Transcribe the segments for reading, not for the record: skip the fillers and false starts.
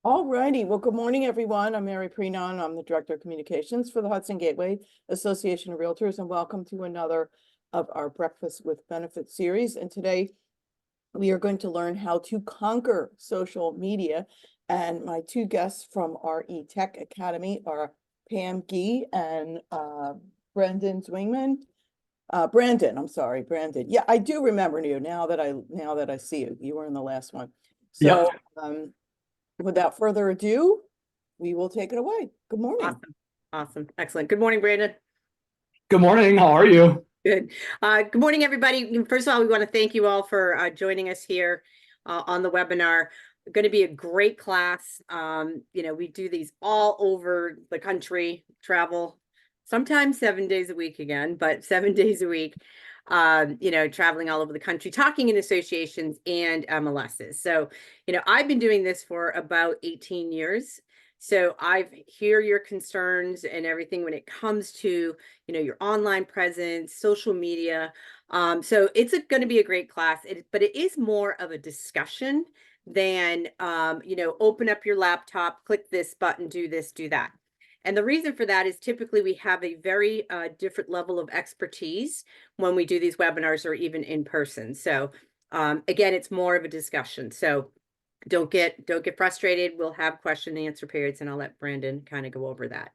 All righty. Well, good morning, everyone. I'm Mary Preenon. I'm the Director of Communications for the Hudson Gateway Association of Realtors, and welcome to another of our Breakfast with Benefits series. And today we are going to learn how to conquer social media. And my two guests from RE Tech Academy are Pam Gee and Brendan Zwingman. Brandon, I'm sorry, Brandon. Yeah, I do remember you now that I see you. You were in the last one. Yep. So without further ado, we will take it away. Good morning. Awesome. Awesome. Excellent. Good morning, Brandon. Good morning. How are you? Good. Good morning, everybody. First of all, we want to thank you all for joining us here on the webinar. Going to be a great class. We do these all over the country, travel, sometimes 7 days a week again, but 7 days a week, traveling all over the country, talking in associations and MLSs. So, I've been doing this for about 18 years. So I hear your concerns and everything when it comes to, your online presence, social media. So it's going to be a great class, but it is more of a discussion than, open up your laptop, click this button, do this, do that. And the reason for that is typically we have a very different level of expertise when we do these webinars or even in person. So again, it's more of a discussion. So don't get frustrated. We'll have question and answer periods, and I'll let Brandon kind of go over that.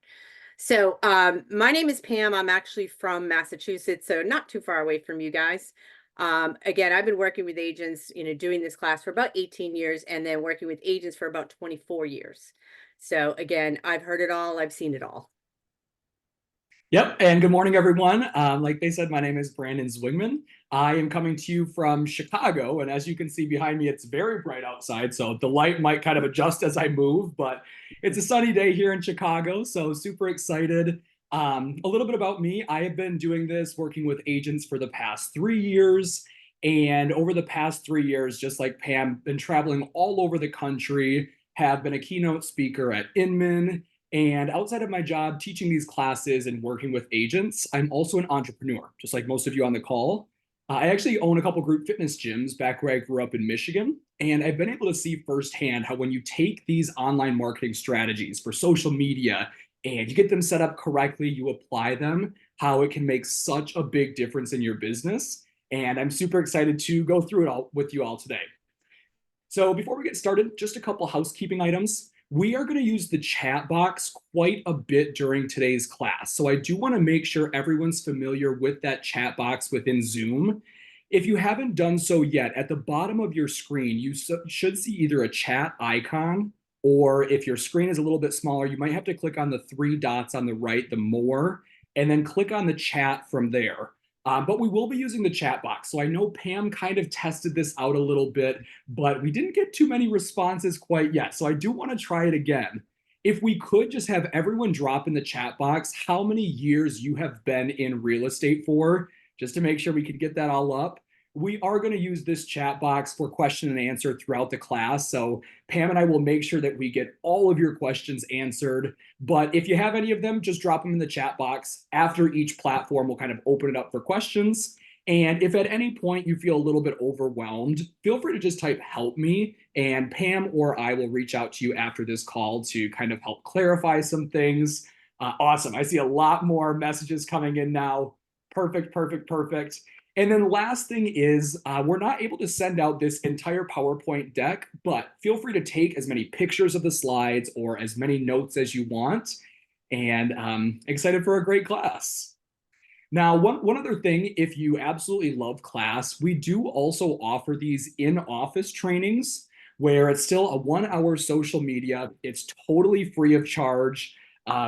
So my name is Pam. I'm actually from Massachusetts, so not too far away from you guys. Again, I've been working with agents, doing this class for about 18 years and then working with agents for about 24 years. So again, I've heard it all. I've seen it all. Yep. And good morning, everyone. Like they said, my name is Brandon Zwingman. I am coming to you from Chicago. And as you can see behind me, it's very bright outside. So the light might kind of adjust as I move, but it's a sunny day here in Chicago. So super excited. A little bit about me. I have been doing this working with agents for the past 3 years. And over the past 3 years, just like Pam, been traveling all over the country, have been a keynote speaker at Inman. And outside of my job teaching these classes and working with agents, I'm also an entrepreneur, just like most of you on the call. I actually own a couple group fitness gyms back where I grew up in Michigan. And I've been able to see firsthand how when you take these online marketing strategies for social media and you get them set up correctly, you apply them, how it can make such a big difference in your business. And I'm super excited to go through it all with you all today. So before we get started, just a couple housekeeping items. We are going to use the chat box quite a bit during today's class. So I do want to make sure everyone's familiar with that chat box within Zoom. If you haven't done so yet, at the bottom of your screen, you should see either a chat icon, or if your screen is a little bit smaller, you might have to click on the three dots on the right, the more, and then click on the chat from there. But we will be using the chat box. So I know Pam kind of tested this out a little bit, but we didn't get too many responses quite yet. So I do want to try it again. If we could just have everyone drop in the chat box how many years you have been in real estate for, just to make sure we can get that all up. We are going to use this chat box for question and answer throughout the class. So Pam and I will make sure that we get all of your questions answered. But if you have any of them, just drop them in the chat box. After each platform, we'll kind of open it up for questions. And if at any point you feel a little bit overwhelmed, feel free to just type help me, and Pam or I will reach out to you after this call to kind of help clarify some things. Awesome. I see a lot more messages coming in now. Perfect, perfect, perfect. And then last thing is we're not able to send out this entire PowerPoint deck, but feel free to take as many pictures of the slides or as many notes as you want. And excited for a great class. Now, one other thing, if you absolutely love class, we do also offer these in-office trainings where it's still a 1 hour social media. It's totally free of charge.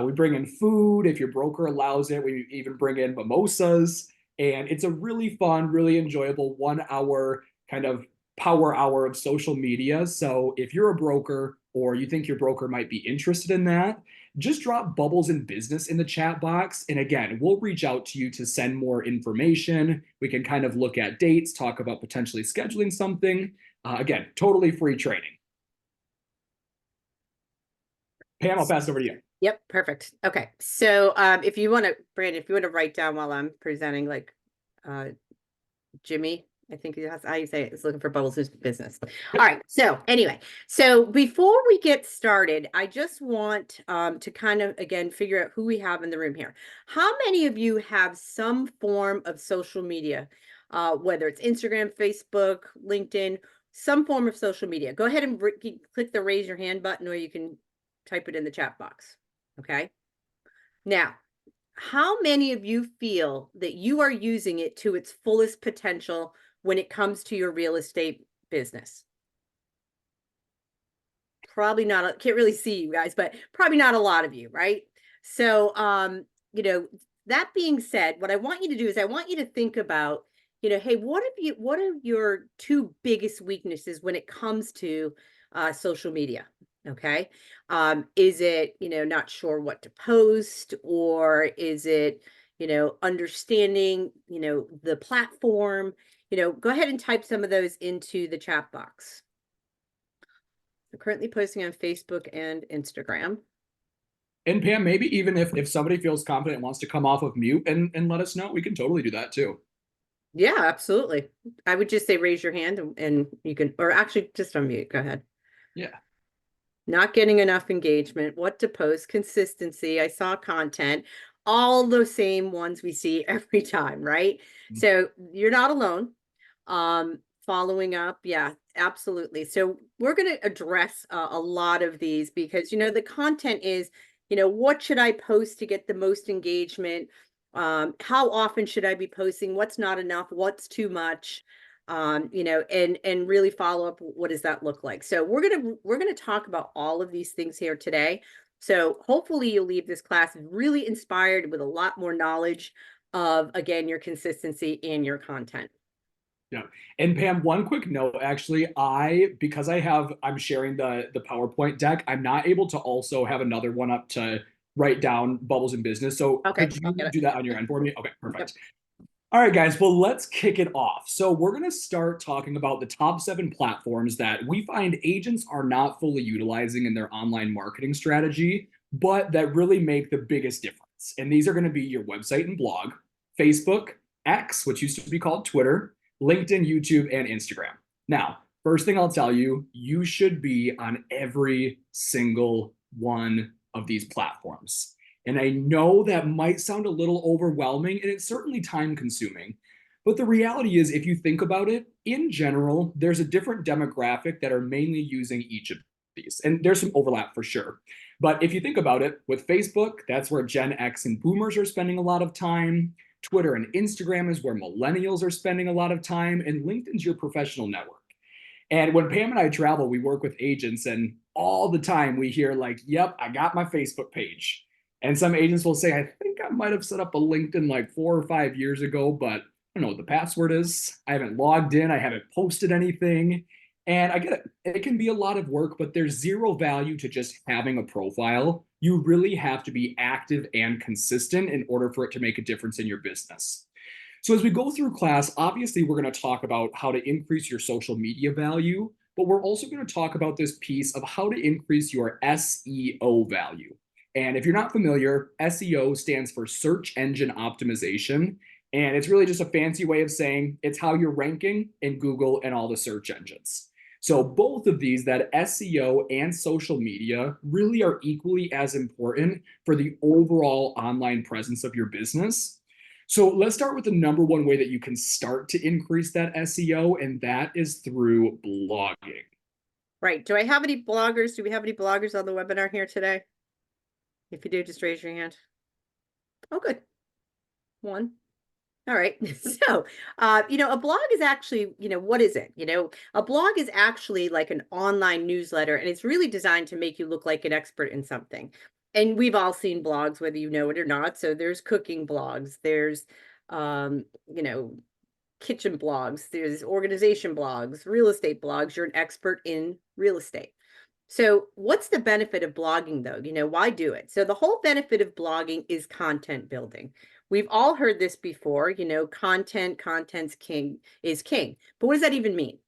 We bring in food. If your broker allows it, we even bring in mimosas. And it's a really fun, really enjoyable 1 hour kind of power hour of social media. So if you're a broker or you think your broker might be interested in that, just drop Bubbles in Business in the chat box. And again, we'll reach out to you to send more information. We can kind of look at dates, talk about potentially scheduling something. Again, totally free training. Pam, I'll pass it over to you. Yep, perfect. Okay, so if you want to, Brandon, if you want to write down while I'm presenting, like Jimmy, I think that's how you say it. It's looking for Bubbles' business. All right. So anyway, so before we get started, I just want to kind of, again, figure out who we have in the room here. How many of you have some form of social media, whether it's Instagram, Facebook, LinkedIn, some form of social media? Go ahead and click the raise your hand button, or you can type it in the chat box. Okay. Now, how many of you feel that you are using it to its fullest potential when it comes to your real estate business? Probably not, can't really see you guys, but probably not a lot of you, right? So, you know, that being said, what I want you to do is I want you to think about, you know, hey, what are your two biggest weaknesses when it comes to social media? Okay. Is it, you know, not sure what to post, or is it, you know, understanding, you know, the platform? You know, go ahead and type some of those into the chat box. I'm currently posting on Facebook and Instagram. And Pam, maybe even if somebody feels confident and wants to come off of mute and let us know, we can totally do that too. Yeah, absolutely. I would just say raise your hand and you can, or actually just unmute. Go ahead. Yeah. Not getting enough engagement, what to post, consistency. I saw content, all the same ones we see every time, right? Mhm. So you're not alone. Following up, yeah, absolutely. So we're going to address a lot of these because, you know, the content is, you know, what should I post to get the most engagement? How often should I be posting? What's not enough? What's too much? You know, and really follow up. What does that look like? So we're gonna talk about all of these things here today. So hopefully you'll leave this class really inspired with a lot more knowledge of, again, your consistency and your content. Yeah. And Pam, one quick note, actually, because I'm sharing the PowerPoint deck, I'm not able to also have another one up to write down Bubbles in Business. So Okay, could I'll you get it. do that on your end for me? Okay, perfect. All right, guys, well, let's kick it off. So we're going to start talking about the top 7 platforms that we find agents are not fully utilizing in their online marketing strategy, but that really make the biggest difference. And these are going to be your website and blog, Facebook, X, which used to be called Twitter, LinkedIn, YouTube, and Instagram. Now, first thing I'll tell you, you should be on every single one of these platforms. And I know that might sound a little overwhelming, and it's certainly time consuming. But the reality is, if you think about it, in general, there's a different demographic that are mainly using each of these. And there's some overlap for sure. But if you think about it, with Facebook, that's where Gen X and boomers are spending a lot of time. Twitter and Instagram is where millennials are spending a lot of time. And LinkedIn's your professional network. And when Pam and I travel, we work with agents, and all the time we hear, like, yep, I got my Facebook page. And some agents will say, I think I might have set up a LinkedIn like 4 or 5 years ago, but I don't know what the password is. I haven't logged in. I haven't posted anything. And I get it. It can be a lot of work, but there's zero value to just having a profile. You really have to be active and consistent in order for it to make a difference in your business. So as we go through class, obviously we're going to talk about how to increase your social media value, but we're also going to talk about this piece of how to increase your SEO value. And if you're not familiar, SEO stands for search engine optimization. And it's really just a fancy way of saying it's how you're ranking in Google and all the search engines. So both of these, that SEO and social media, really are equally as important for the overall online presence of your business. So let's start with the number one way that you can start to increase that SEO, and that is through blogging. Right. Do I have any bloggers? Do we have any bloggers on the webinar here today? If you do, just raise your hand. Oh, good. One. All right. So, you know, a blog is actually, you know, what is it? You know, a blog is actually like an online newsletter, and it's really designed to make you look like an expert in something. And we've all seen blogs, whether you know it or not. So there's cooking blogs, there's, you know, kitchen blogs, there's organization blogs, real estate blogs. You're an expert in real estate. So what's the benefit of blogging though? You know, why do it? So the whole benefit of blogging is content building. We've all heard this before, you know, content's king is king. But what does that even mean?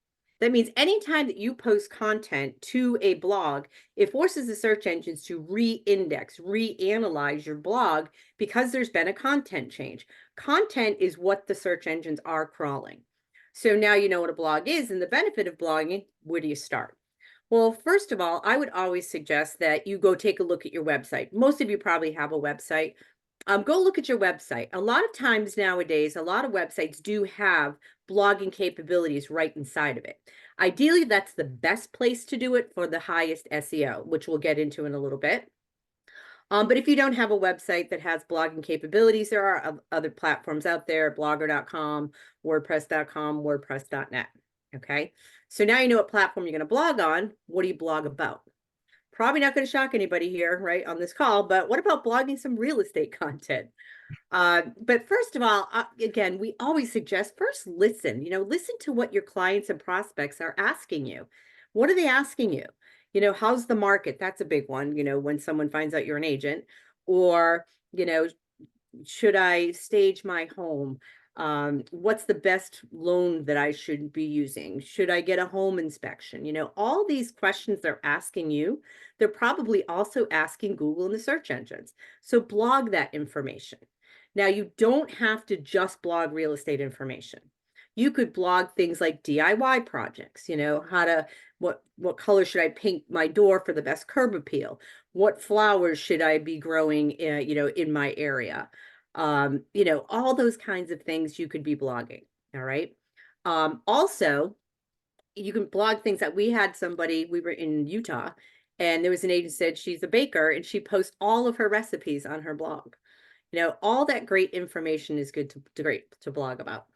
That means anytime that you post content to a blog, it forces the search engines to re-index, reanalyze your blog because there's been a content change. Content is what the search engines are crawling. So now you know what a blog is and the benefit of blogging. Where do you start? Well, first of all, I would always suggest that you go take a look at your website. Most of you probably have a website. Go look at your website. A lot of times nowadays, a lot of websites do have blogging capabilities right inside of it. Ideally, that's the best place to do it for the highest SEO, which we'll get into in a little bit. But if you don't have a website that has blogging capabilities, there are other platforms out there, blogger.com, wordpress.com, wordpress.net. Okay. So now you know what platform you're going to blog on. What do you blog about? Probably not going to shock anybody here, right, on this call, but what about blogging some real estate content? But first of all, again, we always suggest first listen, listen to what your clients and prospects are asking you. What are they asking you? How's the market? That's a big one, when someone finds out you're an agent, or, should I stage my home? What's the best loan that I should be using? Should I get a home inspection? All these questions they're asking you, they're probably also asking Google and the search engines. So blog that information. Now, you don't have to just blog real estate information. You could blog things like DIY projects, what color should I paint my door for the best curb appeal? What flowers should I be growing, in my area? All those kinds of things you could be blogging. All right. Also, you can blog things that we were in Utah, and there was an agent said she's a baker and she posts all of her recipes on her blog. All that great information is good to blog about.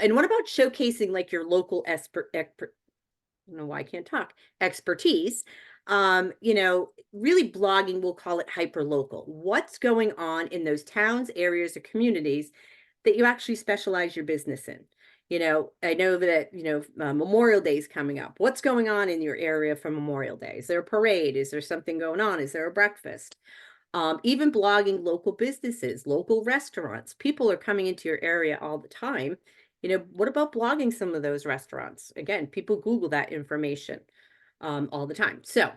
And what about showcasing like your local I don't know why I can't talk, expertise? Really blogging, we'll call it hyper local. What's going on in those towns, areas, or communities that you actually specialize your business in? I know that, Memorial Day is coming up. What's going on in your area for Memorial Day? Is there a parade? Is there something going on? Is there a breakfast? Even blogging local businesses, local restaurants. People are coming into your area all the time. What about blogging some of those restaurants? Again, people Google that information all the time. So,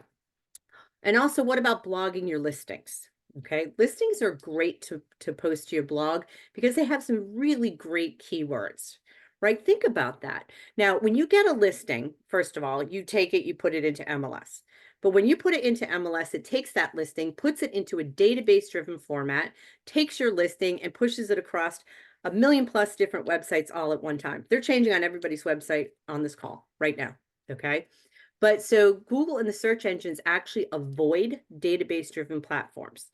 and also, what about blogging your listings? Okay, listings are great to post to your blog because they have some really great keywords, right? Think about that. Now, when you get a listing, first of all, you take it, you put it into MLS. But when you put it into MLS, it takes that listing, puts it into a database-driven format, takes your listing and pushes it across 1 million+ different websites all at one time. They're changing on everybody's website on this call right now, okay? But so Google and the search engines actually avoid database-driven platforms.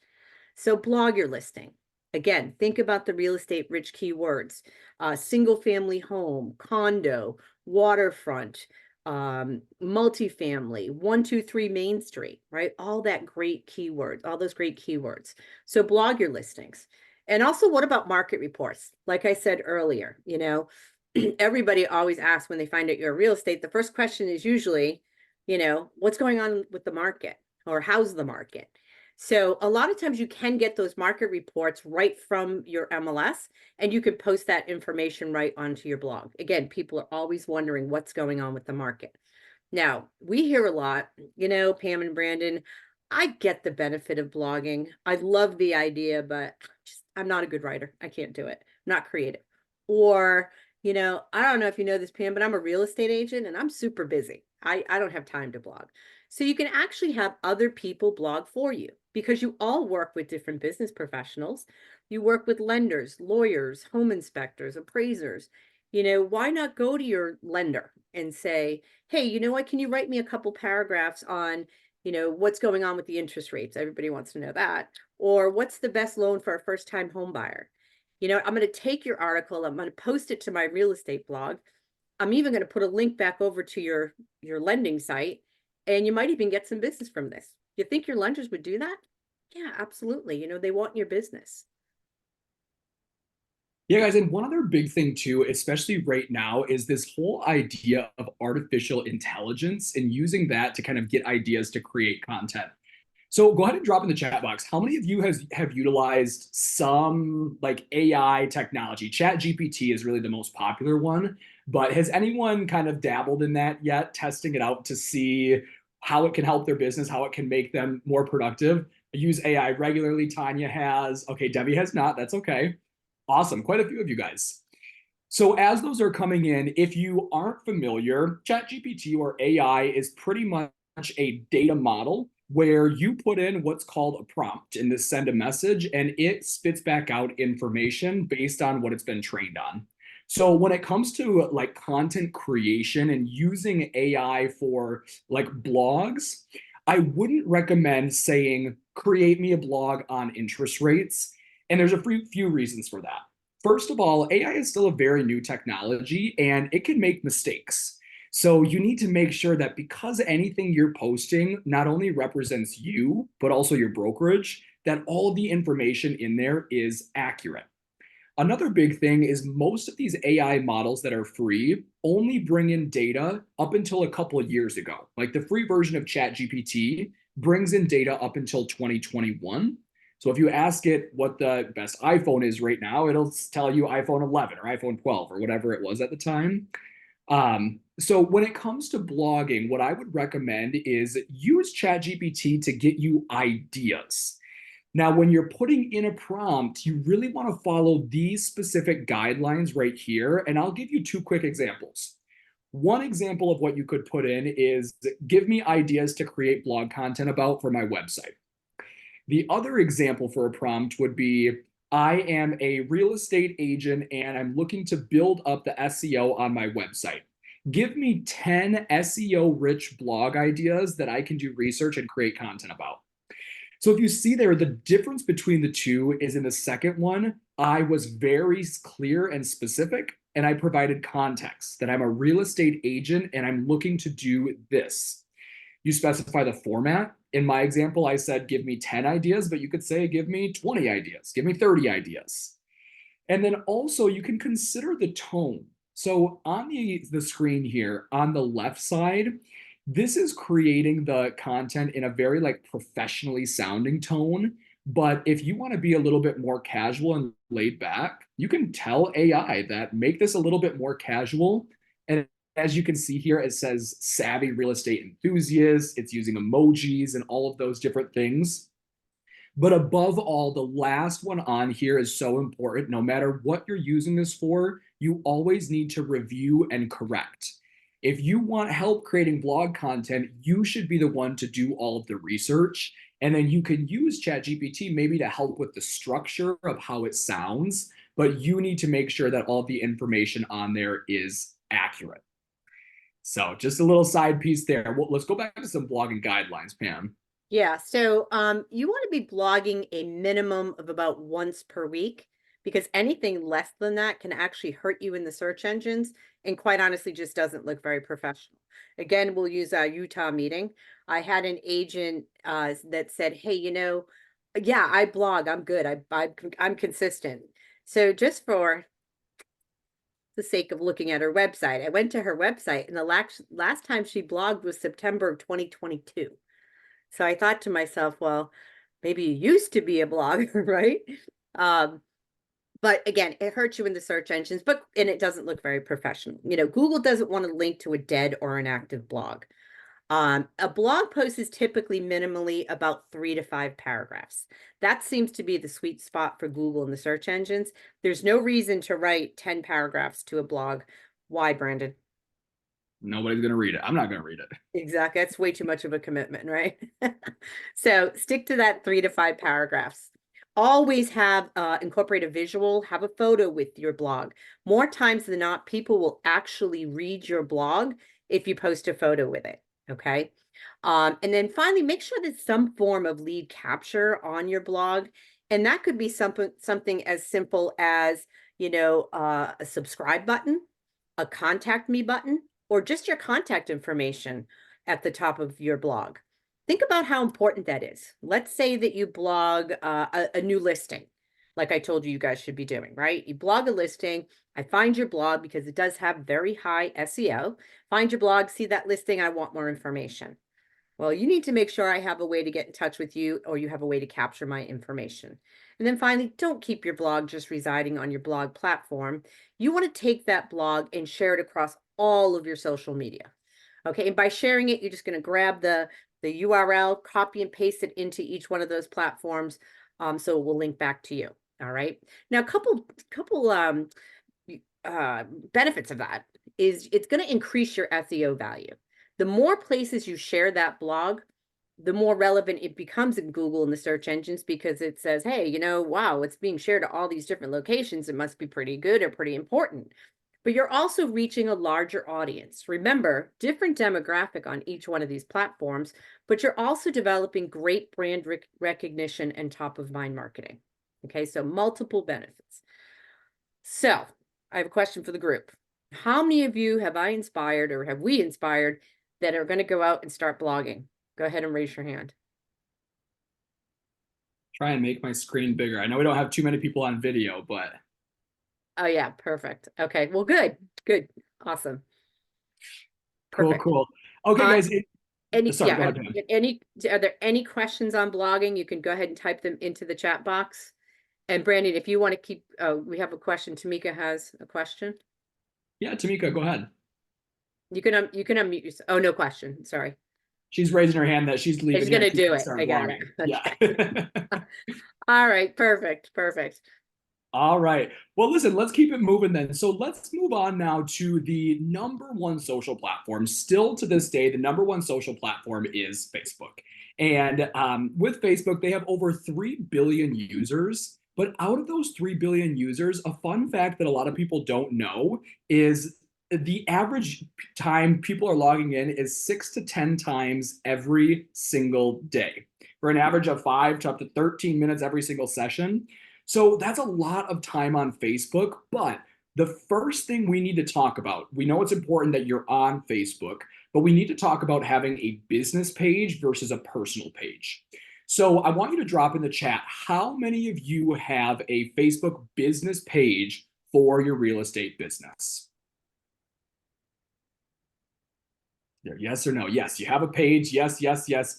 So blog your listing. Again, think about the real estate rich keywords, single family home, condo, waterfront, multifamily, 123 Main Street, right? All that great keywords, all those great keywords. So blog your listings. And also, what about market reports? Like I said earlier, everybody always asks when they find out you're real estate, the first question is usually, what's going on with the market, or how's the market? So a lot of times you can get those market reports right from your MLS, and you can post that information right onto your blog. Again, people are always wondering what's going on with the market. Now, we hear a lot, Pam and Brandon, I get the benefit of blogging. I love the idea, but I'm not a good writer. I can't do it. I'm not creative. Or, I don't know if you know this, Pam, but I'm a real estate agent and I'm super busy. I don't have time to blog. So you can actually have other people blog for you because you all work with different business professionals. You work with lenders, lawyers, home inspectors, appraisers. Why not go to your lender and say, hey, what, can you write me a couple paragraphs on, what's going on with the interest rates? Everybody wants to know that. Or what's the best loan for a first-time home buyer? I'm going to take your article, I'm going to post it to my real estate blog. I'm even going to put a link back over to your lending site, and you might even get some business from this. You think your lenders would do that? Yeah, absolutely. They want your business. Yeah, guys, and one other big thing too, especially right now, is this whole idea of artificial intelligence and using that to kind of get ideas to create content. So go ahead and drop in the chat box. How many of you have utilized some like AI technology? ChatGPT is really the most popular one, but has anyone kind of dabbled in that yet, testing it out to see how it can help their business, how it can make them more productive? I use AI regularly. Tanya has. Okay, Debbie has not. That's okay. Awesome. Quite a few of you guys. So as those are coming in, if you aren't familiar, ChatGPT or AI is pretty much a data model where you put in what's called a prompt in this send a message and it spits back out information based on what it's been trained on. So when it comes to like content creation and using AI for like blogs, I wouldn't recommend saying, create me a blog on interest rates. And there's a few reasons for that. First of all, AI is still a very new technology and it can make mistakes. So you need to make sure that because anything you're posting not only represents you, but also your brokerage, that all the information in there is accurate. Another big thing is most of these AI models that are free only bring in data up until a couple of years ago. Like the free version of ChatGPT brings in data up until 2021. So if you ask it what the best iPhone is right now, it'll tell you iPhone 11 or iPhone 12 or whatever it was at the time. So when it comes to blogging, what I would recommend is use ChatGPT to get you ideas. Now, when you're putting in a prompt, you really want to follow these specific guidelines right here. And I'll give you two quick examples. One example of what you could put in is give me ideas to create blog content about for my website. The other example for a prompt would be I am a real estate agent and I'm looking to build up the SEO on my website. Give me 10 SEO rich blog ideas that I can do research and create content about. So if you see there, the difference between the two is in the second one, I was very clear and specific, and I provided context that I'm a real estate agent and I'm looking to do this. You specify the format. In my example, I said, give me 10 ideas, but you could say, give me 20 ideas, give me 30 ideas. And then also you can consider the tone. So on the screen here, on the left side, this is creating the content in a very like professionally sounding tone. But if you want to be a little bit more casual and laid back, you can tell AI that make this a little bit more casual. And as you can see here, it says savvy real estate enthusiast. It's using emojis and all of those different things. But above all, the last one on here is so important. No matter what you're using this for, you always need to review and correct. If you want help creating blog content, you should be the one to do all of the research. And then you can use ChatGPT maybe to help with the structure of how it sounds, but you need to make sure that all the information on there is accurate. So just a little side piece there. Well, let's go back to some blogging guidelines, Pam. Yeah, so you want to be blogging a minimum of about once per week, because anything less than that can actually hurt you in the search engines and quite honestly just doesn't look very professional. Again, we'll use a Utah meeting. I had an agent that said, hey, yeah, I blog, I'm good, I'm consistent. So just for the sake of looking at her website, I went to her website and the last time she blogged was September of 2022. So I thought to myself, well, maybe you used to be a blogger, right? But again, it hurts you in the search engines, and it doesn't look very professional. Google doesn't want to link to a dead or inactive blog. A blog post is typically minimally about 3 to 5 paragraphs. That seems to be the sweet spot for Google and the search engines. There's no reason to write 10 paragraphs to a blog. Why, Brandon? Nobody's going to read it. I'm not going to read it. Exactly. That's way too much of a commitment, right? So stick to that 3 to 5 paragraphs. Always have incorporate a visual, have a photo with your blog. More times than not, people will actually read your blog if you post a photo with it. Okay. And then finally, make sure there's some form of lead capture on your blog. And that could be something as simple as, a subscribe button, a contact me button, or just your contact information at the top of your blog. Think about how important that is. Let's say that you blog a new listing, like I told you you guys should be doing, right? You blog a listing. I find your blog because it does have very high SEO. Find your blog, see that listing. I want more information. Well, you need to make sure I have a way to get in touch with you or you have a way to capture my information. And then finally, don't keep your blog just residing on your blog platform. You want to take that blog and share it across all of your social media. Okay, and by sharing it, you're just going to grab the URL, copy and paste it into each one of those platforms, so it will link back to you. All right. Now, a couple benefits of that is it's going to increase your SEO value. The more places you share that blog, the more relevant it becomes in Google and the search engines, because it says, hey, you know, wow, it's being shared to all these different locations. It must be pretty good or pretty important. But you're also reaching a larger audience. Remember, different demographic on each one of these platforms, but you're also developing great brand recognition and top of mind marketing. Okay, so multiple benefits. So I have a question for the group. How many of you have I inspired, or have we inspired, that are going to go out and start blogging? Go ahead and raise your hand. Try and make my screen bigger. I know we don't have too many people on video, but Oh yeah, perfect. Okay, well, good, awesome. Perfect. cool. Okay, guys. Sorry, go Are ahead. there any questions on blogging? You can go ahead and type them into the chat box. And Brandon, if you want to keep, we have a question. Tamika has a question. Yeah, Tamika, go ahead. You can unmute yourself. Oh, no question. Sorry. She's raising her hand that she's leaving. She's gonna do it. Start I got blogging. it. Yeah. All right. Perfect. All right. Well, listen, let's keep it moving then. So let's move on now to the number one social platform. Still to this day, the number one social platform is Facebook. And with Facebook, they have over 3 billion users. But out of those 3 billion users, a fun fact that a lot of people don't know is the average time people are logging in is 6 to 10 times every single day, for an average of 5 to up to 13 minutes every single session. So that's a lot of time on Facebook. But the first thing we need to talk about, we know it's important that you're on Facebook, but we need to talk about having a business page versus a personal page. So I want you to drop in the chat, how many of you have a Facebook business page for your real estate business? Yes or no? Yes, you have a page. Yes.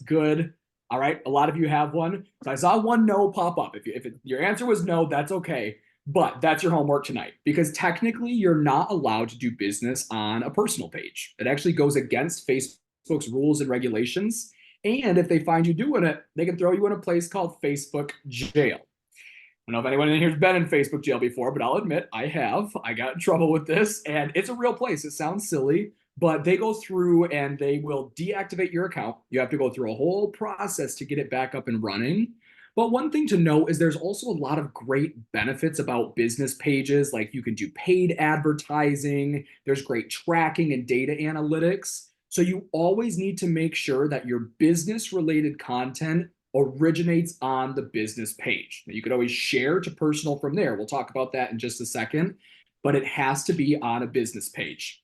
Good. All right. A lot of you have one. So I saw one no pop up. If your answer was no, that's okay. But that's your homework tonight, because technically you're not allowed to do business on a personal page. It actually goes against Facebook's rules and regulations. And if they find you doing it, they can throw you in a place called Facebook jail. I don't know if anyone in here has been in Facebook jail before, but I'll admit I have. I got in trouble with this, and it's a real place. It sounds silly, but they go through and they will deactivate your account. You have to go through a whole process to get it back up and running. But one thing to note is there's also a lot of great benefits about business pages. Like you can do paid advertising. There's great tracking and data analytics. So you always need to make sure that your business related content originates on the business page. Now, you could always share to personal from there. We'll talk about that in just a second, but it has to be on a business page.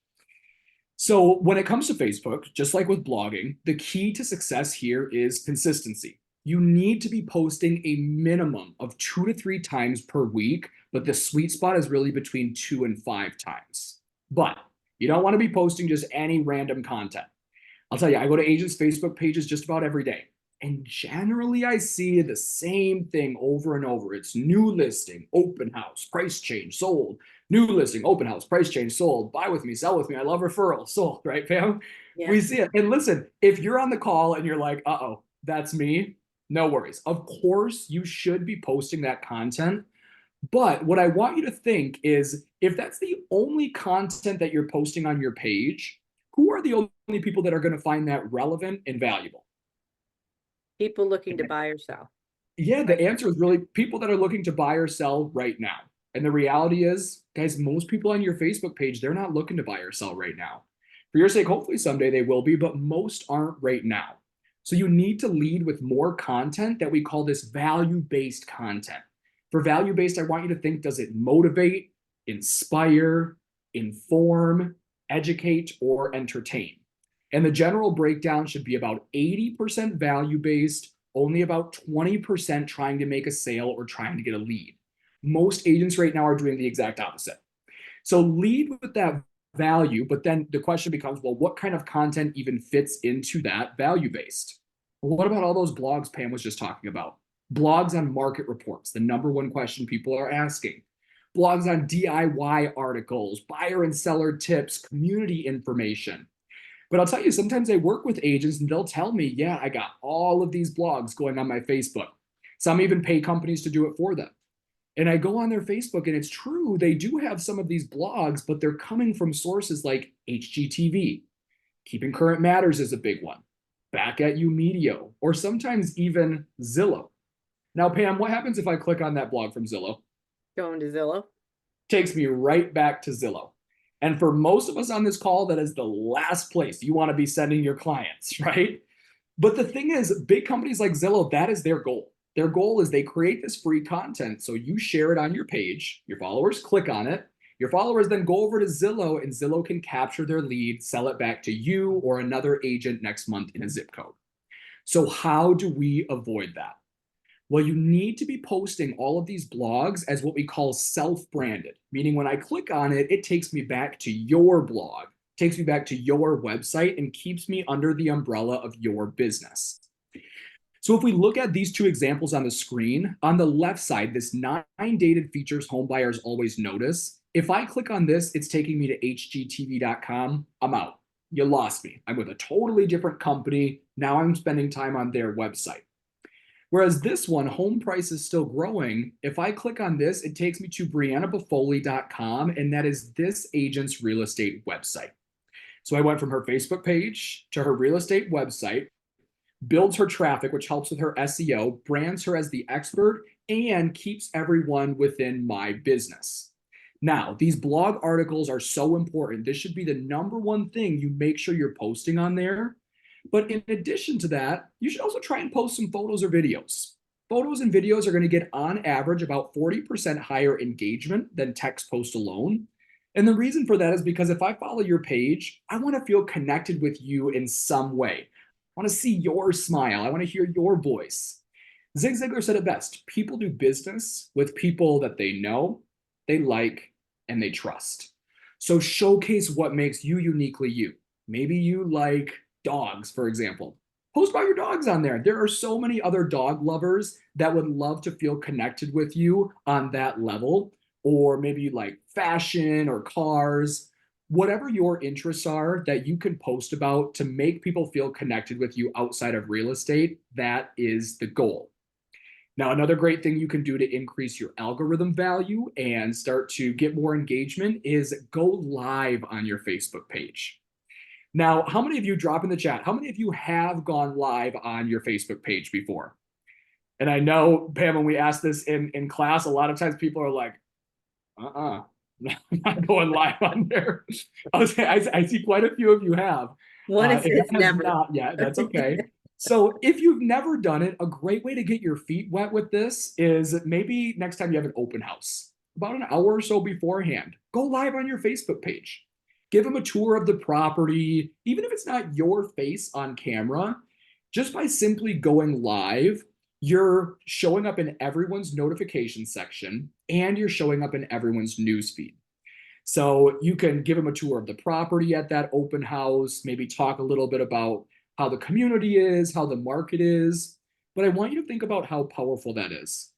So when it comes to Facebook, just like with blogging, the key to success here is consistency. You need to be posting a minimum of 2 to 3 times per week, but the sweet spot is really between 2 and 5 times. But you don't want to be posting just any random content. I'll tell you, I go to agents' Facebook pages just about every day. And generally, I see the same thing over and over. It's new listing, open house, price change, sold. New listing, open house, price change, sold. Buy with me, sell with me. I love referrals, sold, right, fam? Yeah. We see it. And listen, if you're on the call and you're like, uh-oh, that's me, no worries. Of course, you should be posting that content. But what I want you to think is, if that's the only content that you're posting on your page, who are the only people that are going to find that relevant and valuable? People looking to buy or sell. Yeah, the answer is really people that are looking to buy or sell right now. And the reality is, guys, most people on your Facebook page, they're not looking to buy or sell right now. For your sake, hopefully someday they will be, but most aren't right now. So you need to lead with more content that we call this value-based content. For value-based, I want you to think, does it motivate, inspire, inform, educate, or entertain? And the general breakdown should be about 80% value-based, only about 20% trying to make a sale or trying to get a lead. Most agents right now are doing the exact opposite. So lead with that value, but then the question becomes, well, what kind of content even fits into that value-based? Well, what about all those blogs Pam was just talking about? Blogs on market reports, the number one question people are asking. Blogs on DIY articles, buyer and seller tips, community information. But I'll tell you, sometimes I work with agents and they'll tell me, yeah, I got all of these blogs going on my Facebook. Some even pay companies to do it for them. And I go on their Facebook, and it's true, they do have some of these blogs, but they're coming from sources like HGTV. Keeping Current Matters is a big one. Back at You Medio, or sometimes even Zillow. Now, Pam, what happens if I click on that blog from Zillow? Going to Zillow. Takes me right back to Zillow. And for most of us on this call, that is the last place you want to be sending your clients, right? But the thing is, big companies like Zillow, that is their goal. Their goal is they create this free content. So you share it on your page, your followers click on it, your followers then go over to Zillow, and Zillow can capture their lead, sell it back to you or another agent next month in a zip code. So how do we avoid that? Well, you need to be posting all of these blogs as what we call self-branded, meaning when I click on it, it takes me back to your blog, takes me back to your website, and keeps me under the umbrella of your business. So if we look at these two examples on the screen, on the left side, this 9 dated features home buyers always notice. If I click on this, it's taking me to hgtv.com. I'm out. You lost me. I'm with a totally different company. Now I'm spending time on their website. Whereas this one, Home Price is Still Growing, if I click on this, it takes me to briannabafoli.com, and that is this agent's real estate website. So I went from her Facebook page to her real estate website, builds her traffic, which helps with her SEO, brands her as the expert, and keeps everyone within my business. Now, these blog articles are so important. This should be the #1 thing you make sure you're posting on there. But in addition to that, you should also try and post some photos or videos. Photos and videos are going to get, on average, about 40% higher engagement than text post alone. And the reason for that is because if I follow your page, I want to feel connected with you in some way. I want to see your smile. I want to hear your voice. Zig Ziglar said it best. People do business with people that they know, they like, and they trust. So showcase what makes you uniquely you. Maybe you like dogs, for example. Post about your dogs on there. There are so many other dog lovers that would love to feel connected with you on that level. Or maybe you like fashion or cars. Whatever your interests are that you can post about to make people feel connected with you outside of real estate, that is the goal. Now, another great thing you can do to increase your algorithm value and start to get more engagement is go live on your Facebook page. Now, how many of you, drop in the chat, how many of you have gone live on your Facebook page before? And I know, Pam, when we ask this in class, a lot of times people are like, I'm not going live on there. I see quite a few of you have. One If says that has never. not yet, that's okay. So if you've never done it, a great way to get your feet wet with this is maybe next time you have an open house, about an hour or so beforehand, go live on your Facebook page. Give them a tour of the property, even if it's not your face on camera. Just by simply going live, you're showing up in everyone's notification section and you're showing up in everyone's newsfeed. So you can give them a tour of the property at that open house, maybe talk a little bit about how the community is, how the market is. But I want you to think about how powerful that is.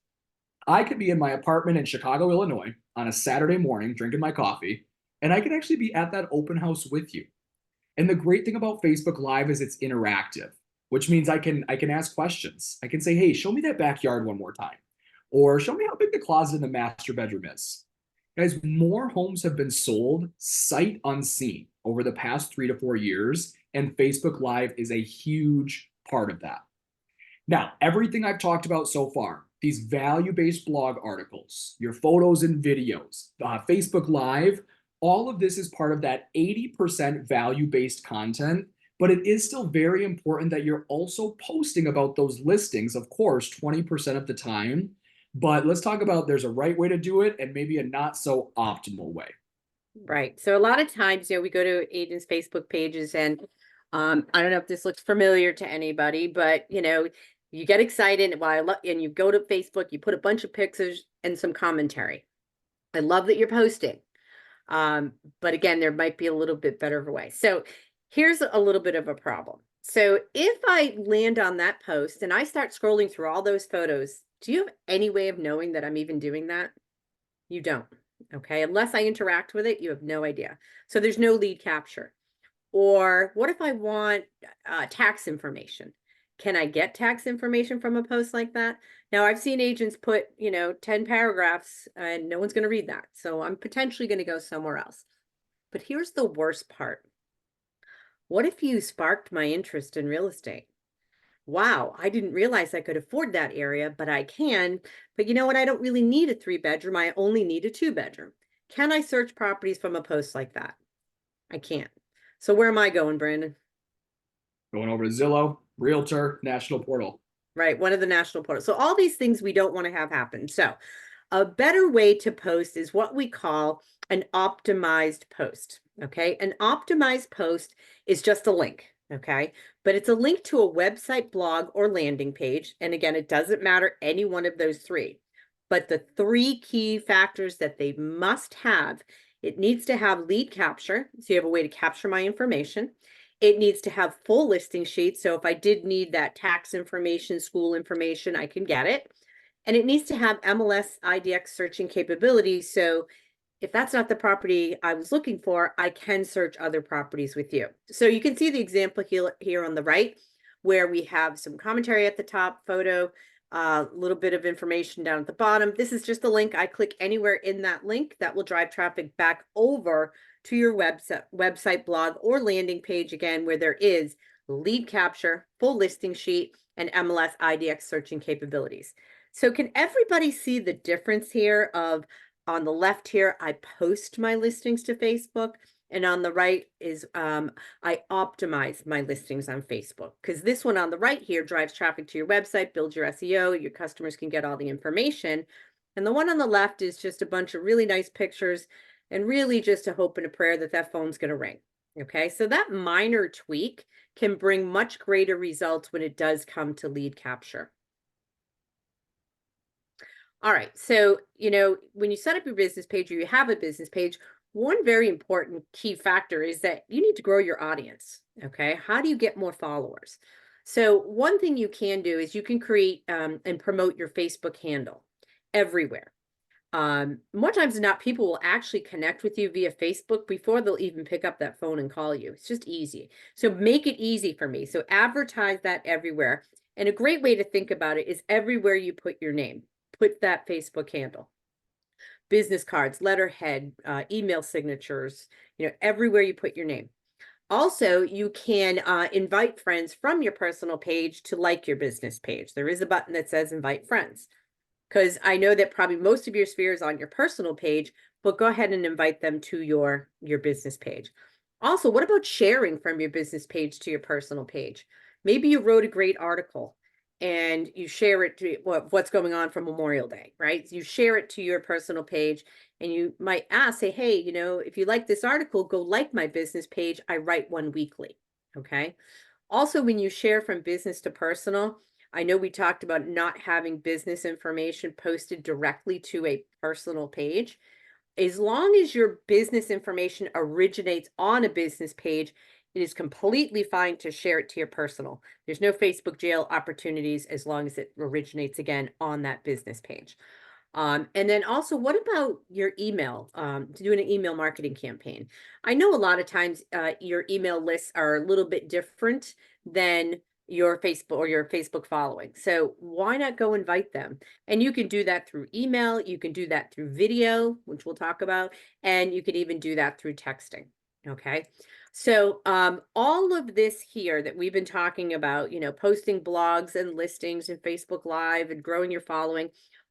I could be in my apartment in Chicago, Illinois on a Saturday morning drinking my coffee, and I could actually be at that open house with you. And the great thing about Facebook Live is it's interactive, which means I can ask questions. I can say, hey, show me that backyard one more time. Or show me how big the closet in the master bedroom is. Guys, more homes have been sold sight unseen over the past 3 to 4 years, and Facebook Live is a huge part of that. Now, everything I've talked about so far, these value-based blog articles, your photos and videos, Facebook Live, all of this is part of that 80% value-based content, but it is still very important that you're also posting about those listings, of course, 20% of the time. But let's talk about there's a right way to do it and maybe a not so optimal way. Right. So a lot of times, we go to agents' Facebook pages and I don't know if this looks familiar to anybody, but you get excited and you go to Facebook, you put a bunch of pictures and some commentary. I love that you're posting. But again, there might be a little bit better of a way. So here's a little bit of a problem. So if I land on that post and I start scrolling through all those photos, do you have any way of knowing that I'm even doing that? You don't. Okay. Unless I interact with it, you have no idea. So there's no lead capture. Or what if I want tax information? Can I get tax information from a post like that? Now, I've seen agents put, 10 paragraphs and no one's going to read that. So I'm potentially going to go somewhere else. But here's the worst part. What if you sparked my interest in real estate? Wow, I didn't realize I could afford that area, but I can. But you know what? I don't really need a 3-bedroom. I only need a 2-bedroom. Can I search properties from a post like that? I can't. So where am I going, Brandon? Going over to Zillow, Realtor, National Portal. Right, one of the national portals. So all these things we don't want to have happen. So a better way to post is what we call an optimized post. Okay, an optimized post is just a link. Okay, but it's a link to a website, blog, or landing page. And again, it doesn't matter any one of those three. But the 3 key factors that they must have, it needs to have lead capture. So you have a way to capture my information. It needs to have full listing sheets. So if I did need that tax information, school information, I can get it. And it needs to have MLS IDX searching capabilities. So if that's not the property I was looking for, I can search other properties with you. So you can see the example here on the right, where we have some commentary at the top, photo, a little bit of information down at the bottom. This is just a link. I click anywhere in that link that will drive traffic back over to your website, blog, or landing page, again, where there is lead capture, full listing sheet, and MLS IDX searching capabilities. So can everybody see the difference here of, on the left here, I post my listings to Facebook, and on the right is I optimize my listings on Facebook, because this one on the right here drives traffic to your website, builds your SEO, your customers can get all the information. And the one on the left is just a bunch of really nice pictures and really just a hope and a prayer that that phone's going to ring. Okay, so that minor tweak can bring much greater results when it does come to lead capture. All right, so, when you set up your business page or you have a business page, one very important key factor is that you need to grow your audience. Okay, how do you get more followers? So one thing you can do is you can create and promote your Facebook handle everywhere. More times than not, people will actually connect with you via Facebook before they'll even pick up that phone and call you. It's just easy. So make it easy for me. So advertise that everywhere. And a great way to think about it is everywhere you put your name, put that Facebook handle. Business cards, letterhead, email signatures, everywhere you put your name. Also, you can invite friends from your personal page to like your business page. There is a button that says invite friends, because I know that probably most of your sphere is on your personal page, but go ahead and invite them to your business page. Also, what about sharing from your business page to your personal page? Maybe you wrote a great article and you share it to what's going on for Memorial Day, right? You share it to your personal page, and you might ask, say, hey, if you like this article, go like my business page. I write one weekly. Okay. Also, when you share from business to personal, I know we talked about not having business information posted directly to a personal page. As long as your business information originates on a business page, it is completely fine to share it to your personal. There's no Facebook jail opportunities as long as it originates, again, on that business page. And then also, what about your email, doing an email marketing campaign? I know a lot of times your email lists are a little bit different than your Facebook or your Facebook following. So why not go invite them? And you can do that through email. You can do that through video, which we'll talk about. And you can even do that through texting. Okay. So all of this here that we've been talking about, posting blogs and listings and Facebook Live and growing your following,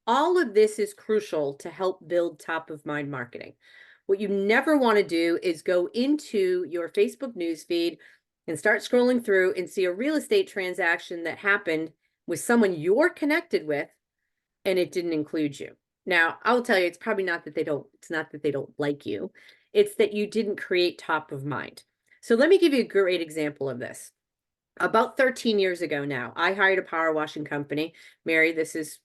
all of this is crucial to help build top of mind marketing. What you never want to do is go into your Facebook newsfeed and start scrolling through and see a real estate transaction that happened with someone you're connected with, and it didn't include you. Now, I will tell you, it's probably not that it's not that they don't like you. It's that you didn't create top of mind. So let me give you a great example of this. About 13 years ago now, I hired a power washing company. Mary, this is,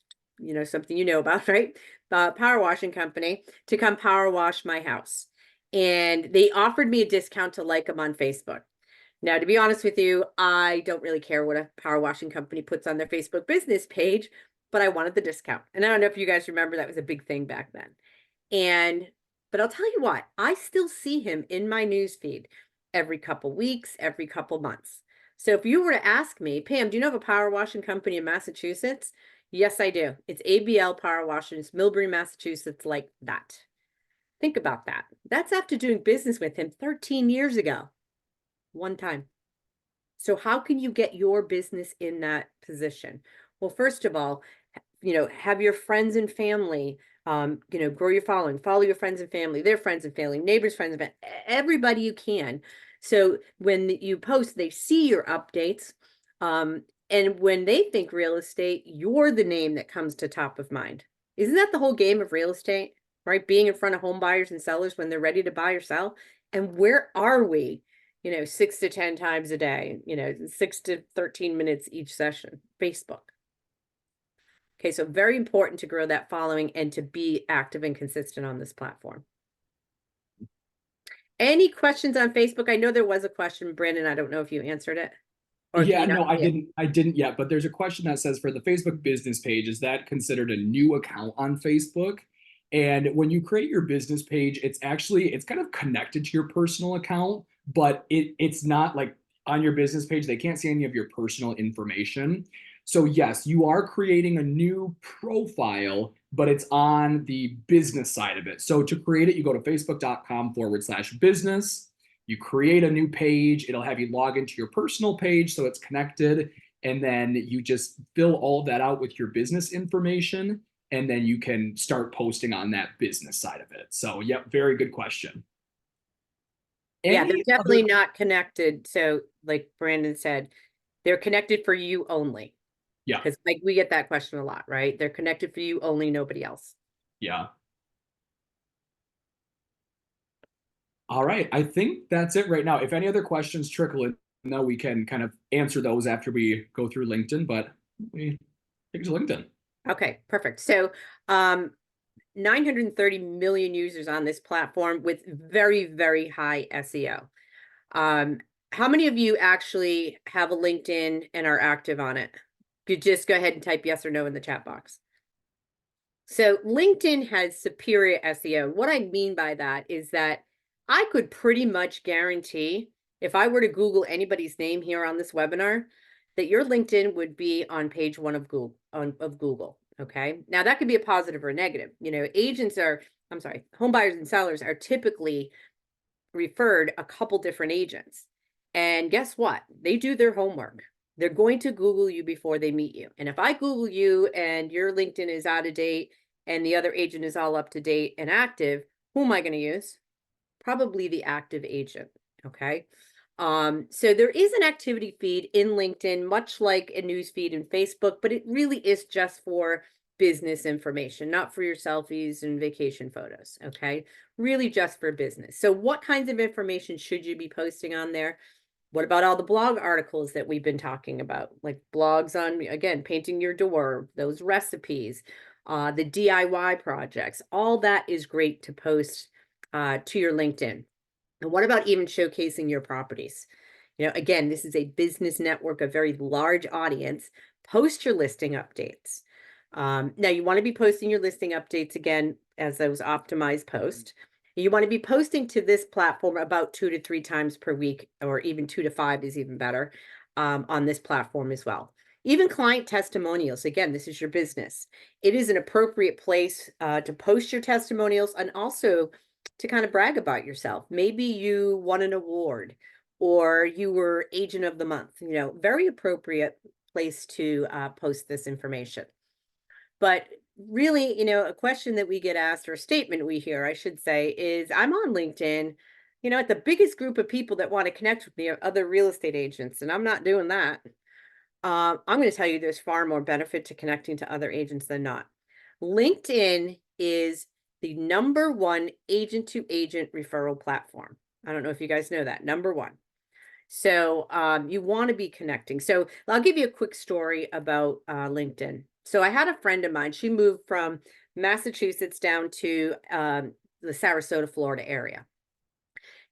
something you know about, right? Power washing company to come power wash my house. And they offered me a discount to like them on Facebook. Now, to be honest with you, I don't really care what a power washing company puts on their Facebook business page, but I wanted the discount. And I don't know if you guys remember, that was a big thing back then. But I'll tell you what, I still see him in my newsfeed every couple weeks, every couple months. So if you were to ask me, Pam, do you know of a power washing company in Massachusetts? Yes, I do. It's ABL Power Washing. It's Millbury, Massachusetts, like that. Think about that. That's after doing business with him 13 years ago, one time. So how can you get your business in that position? Well, first of all, have your friends and family, grow your following, follow your friends and family, their friends and family, neighbors, friends and family, everybody you can. So when you post, they see your updates. And when they think real estate, you're the name that comes to top of mind. Isn't that the whole game of real estate, right? Being in front of home buyers and sellers when they're ready to buy or sell. And where are we? 6 to 10 times a day, 6 to 13 minutes each session, Facebook. Okay, so very important to grow that following and to be active and consistent on this platform. Any questions on Facebook? I know there was a question, Brandon. I don't know if you answered it. Or Yeah, if you no, I not- didn't. I didn't yet. But there's a question that says for the Facebook business page, is that considered a new account on Facebook? And when you create your business page, it's kind of connected to your personal account, but it's not like on your business page, they can't see any of your personal information. So yes, you are creating a new profile, but it's on the business side of it. So to create it, you go to facebook.com/business. You create a new page, it'll have you log into your personal page so it's connected, and then you just fill all of that out with your business information, and then you can start posting on that business side of it. So, yep, very good question. Yeah, they're Any definitely other- not connected. So like Brandon said, they're connected for you only. Yeah, Because like we get that question a lot, right? They're connected for you only, nobody else. yeah. All right, I think that's it right now. If any other questions trickle in, now we can kind of answer those after we go through LinkedIn, but we take it to LinkedIn. Okay, perfect. So 930 million users on this platform with very, very high SEO. How many of you actually have a LinkedIn and are active on it? You just go ahead and type yes or no in the chat box. So LinkedIn has superior SEO. What I mean by that is that I could pretty much guarantee if I were to Google anybody's name here on this webinar, that your LinkedIn would be on page 1 of Google. Okay. Now that could be a positive or a negative. Home buyers and sellers are typically referred a couple different agents. And guess what? They do their homework. They're going to Google you before they meet you. And if I Google you and your LinkedIn is out of date and the other agent is all up to date and active, who am I going to use? Probably the active agent. Okay. So there is an activity feed in LinkedIn, much like a news feed in Facebook, but it really is just for business information, not for your selfies and vacation photos. Okay. Really just for business. So what kinds of information should you be posting on there? What about all the blog articles that we've been talking about? Like blogs on, again, painting your door, those recipes, the DIY projects, all that is great to post to your LinkedIn. And what about even showcasing your properties? Again, this is a business network, a very large audience. Post your listing updates. Now you want to be posting your listing updates again as those optimized posts. You want to be posting to this platform about 2 to 3 times per week, or even 2 to 5 is even better on this platform as well. Even client testimonials. Again, this is your business. It is an appropriate place to post your testimonials and also to kind of brag about yourself. Maybe you won an award or you were agent of the month, very appropriate place to post this information. But really, a question that we get asked, or a statement we hear, I should say, is I'm on LinkedIn, at the biggest group of people that want to connect with me are other real estate agents, and I'm not doing that. I'm going to tell you there's far more benefit to connecting to other agents than not. LinkedIn is the #1 agent-to-agent referral platform. I don't know if you guys know that, #1. So you want to be connecting. So I'll give you a quick story about LinkedIn. So I had a friend of mine, she moved from Massachusetts down to the Sarasota, Florida area.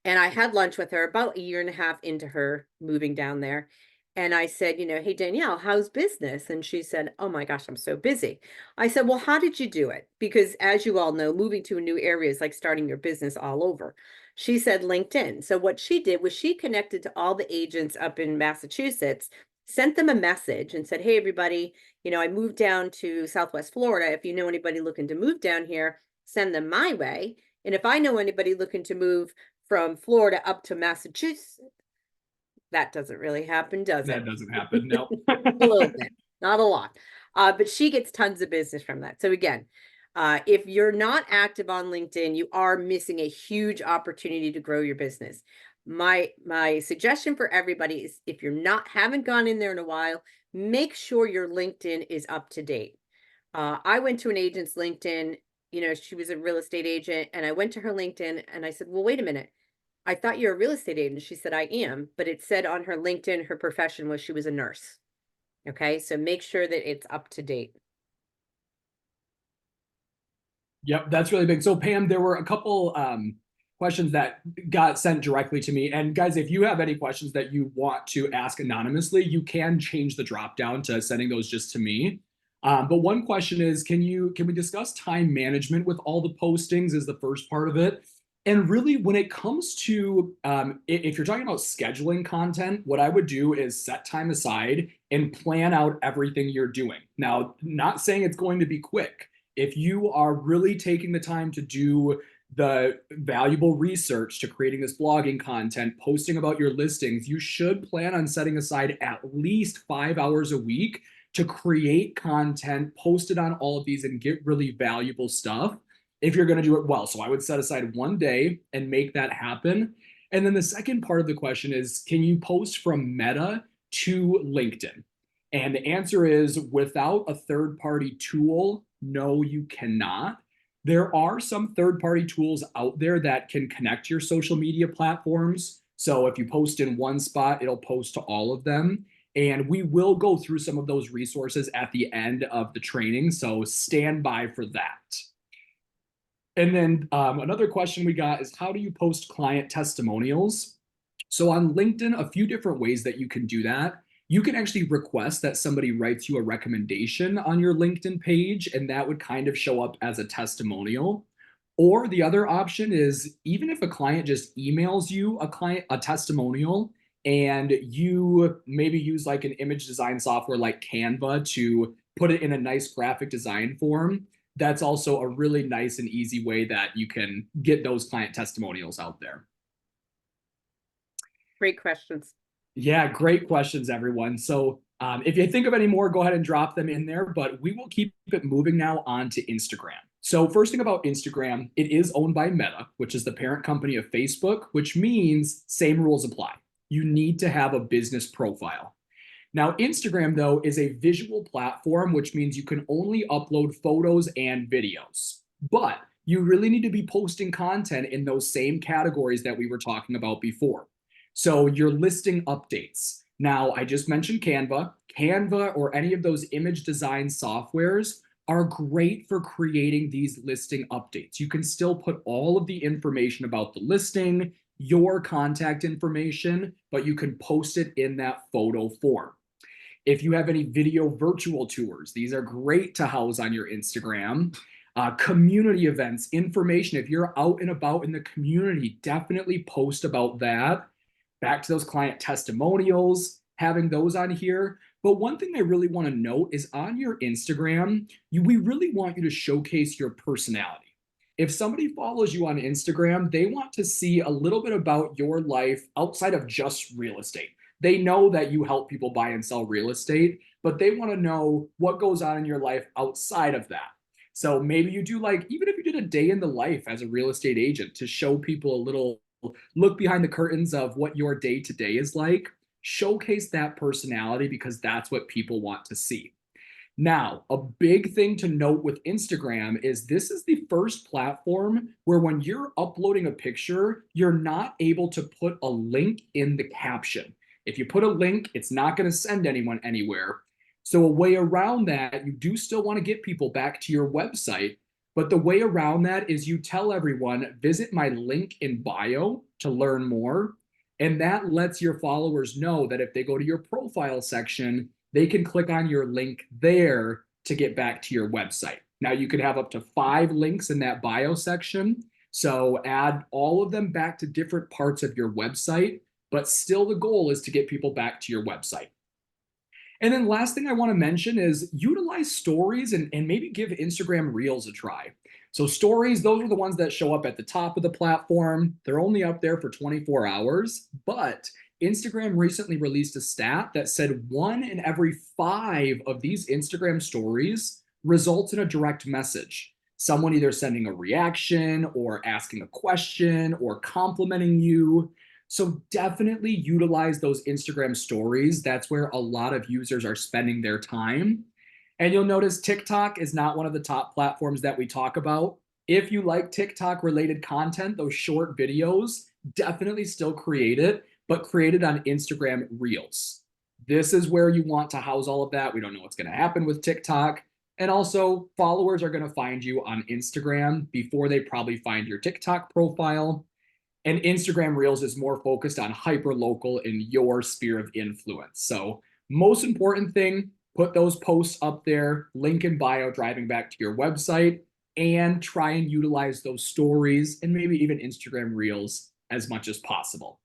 And I had lunch with her about 1.5 years into her moving down there. And I said, hey, Danielle, how's business? And she said, oh my gosh, I'm so busy. I said, well, how did you do it? Because as you all know, moving to a new area is like starting your business all over. She said LinkedIn. So what she did was she connected to all the agents up in Massachusetts, sent them a message and said, hey, everybody, I moved down to Southwest Florida. If you know anybody looking to move down here, send them my way. And if I know anybody looking to move from Florida up to Massachusetts, that doesn't really happen, does it? That doesn't happen. No. A little bit, not a lot. But she gets tons of business from that. So again, if you're not active on LinkedIn, you are missing a huge opportunity to grow your business. My suggestion for everybody is, if you're haven't gone in there in a while, make sure your LinkedIn is up to date. I went to an agent's LinkedIn, she was a real estate agent, and I went to her LinkedIn and I said, well, wait a minute. I thought you're a real estate agent. She said, I am, but it said on her LinkedIn, her profession was she was a nurse. Okay, so make sure that it's up to date. Yep, that's really big. So Pam, there were a couple questions that got sent directly to me. And guys, if you have any questions that you want to ask anonymously, you can change the drop down to sending those just to me. But one question is, can we discuss time management with all the postings is the first part of it. And really, when it comes to, if you're talking about scheduling content, what I would do is set time aside and plan out everything you're doing. Now, not saying it's going to be quick. If you are really taking the time to do the valuable research to creating this blogging content, posting about your listings, you should plan on setting aside at least 5 hours a week to create content, post it on all of these, and get really valuable stuff if you're going to do it well. So I would set aside one day and make that happen. And then the second part of the question is, can you post from Meta to LinkedIn? And the answer is, without a third-party tool, no, you cannot. There are some third-party tools out there that can connect your social media platforms. So if you post in one spot, it'll post to all of them. And we will go through some of those resources at the end of the training. So stand by for that. And then another question we got is, how do you post client testimonials? So on LinkedIn, a few different ways that you can do that. You can actually request that somebody writes you a recommendation on your LinkedIn page, and that would kind of show up as a testimonial. Or the other option is, even if a client just emails you a testimonial, and you maybe use like an image design software like Canva to put it in a nice graphic design form, that's also a really nice and easy way that you can get those client testimonials out there. Great questions. Yeah, great questions, everyone. So if you think of any more, go ahead and drop them in there, but we will keep it moving now on to Instagram. So first thing about Instagram, it is owned by Meta, which is the parent company of Facebook, which means same rules apply. You need to have a business profile. Now, Instagram, though, is a visual platform, which means you can only upload photos and videos. But you really need to be posting content in those same categories that we were talking about before. So your listing updates. Now, I just mentioned Canva. Canva or any of those image design softwares are great for creating these listing updates. You can still put all of the information about the listing, your contact information, but you can post it in that photo form. If you have any video virtual tours, these are great to house on your Instagram. Community events, information. If you're out and about in the community, definitely post about that. Back to those client testimonials, having those on here. But one thing I really want to note is on your Instagram, we really want you to showcase your personality. If somebody follows you on Instagram, they want to see a little bit about your life outside of just real estate. They know that you help people buy and sell real estate, but they want to know what goes on in your life outside of that. So maybe you do, like, even if you did a day in the life as a real estate agent to show people a little look behind the curtains of what your day to day is like, showcase that personality, because that's what people want to see. Now, a big thing to note with Instagram is this is the first platform where when you're uploading a picture, you're not able to put a link in the caption. If you put a link, it's not going to send anyone anywhere. So a way around that, you do still want to get people back to your website, but the way around that is you tell everyone, visit my link in bio to learn more. And that lets your followers know that if they go to your profile section, they can click on your link there to get back to your website. Now, you could have up to 5 links in that bio section, So add all of them back to different parts of your website, but still the goal is to get people back to your website. And then last thing I want to mention is utilize stories and maybe give Instagram Reels a try. So stories, those are the ones that show up at the top of the platform. They're only up there for 24 hours, but Instagram recently released a stat that said 1 in every 5 of these Instagram stories results in a direct message. Someone either sending a reaction or asking a question or complimenting you. So definitely utilize those Instagram stories. That's where a lot of users are spending their time. And you'll notice TikTok is not one of the top platforms that we talk about. If you like TikTok related content, those short videos, definitely still create it, but create it on Instagram Reels. This is where you want to house all of that. We don't know what's going to happen with TikTok. And also, followers are going to find you on Instagram before they probably find your TikTok profile. And Instagram Reels is more focused on hyper local in your sphere of influence. So most important thing, put those posts up there, link in bio driving back to your website, and try and utilize those stories and maybe even Instagram Reels as much as possible.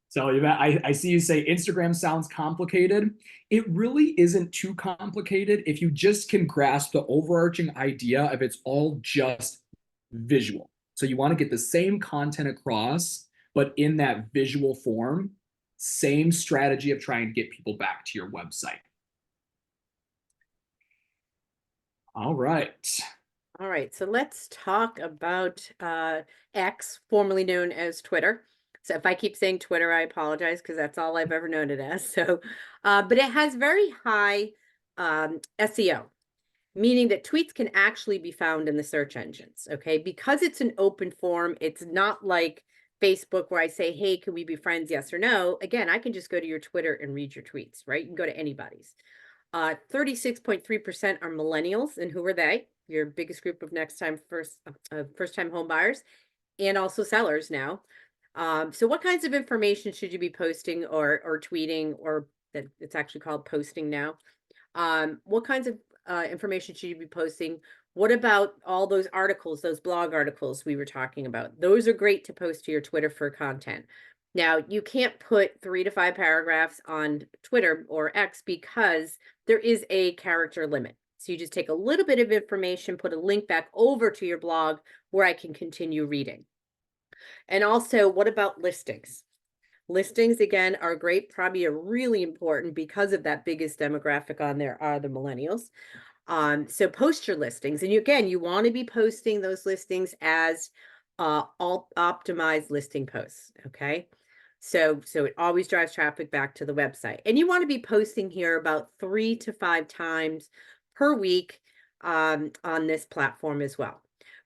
So I see you say Instagram sounds complicated. It really isn't too complicated if you just can grasp the overarching idea of it's all just visual. So you want to get the same content across, but in that visual form, same strategy of trying to get people back to your website. All right. All right, so let's talk about X, formerly known as Twitter. So if I keep saying Twitter, I apologize because that's all I've ever known it as. So, but it has very high SEO, meaning that tweets can actually be found in the search engines, okay? Because it's an open form, it's not like Facebook where I say, hey, can we be friends, yes or no? Again, I can just go to your Twitter and read your tweets, right? You can go to anybody's. 36.3% are millennials, and who are they? Your biggest group of first-time home buyers, and also sellers now. So what kinds of information should you be posting or tweeting, or that it's actually called posting now? What kinds of information should you be posting? What about all those articles, those blog articles we were talking about? Those are great to post to your Twitter for content. Now, you can't put 3 to 5 paragraphs on Twitter or X because there is a character limit. So you just take a little bit of information, put a link back over to your blog where I can continue reading. And also, what about listings? Listings, again, are great, probably are really important because of that biggest demographic on there are the millennials. So post your listings. And you want to be posting those listings as all optimized listing posts, okay? So it always drives traffic back to the website. And you want to be posting here about 3 to 5 times per week on this platform as well.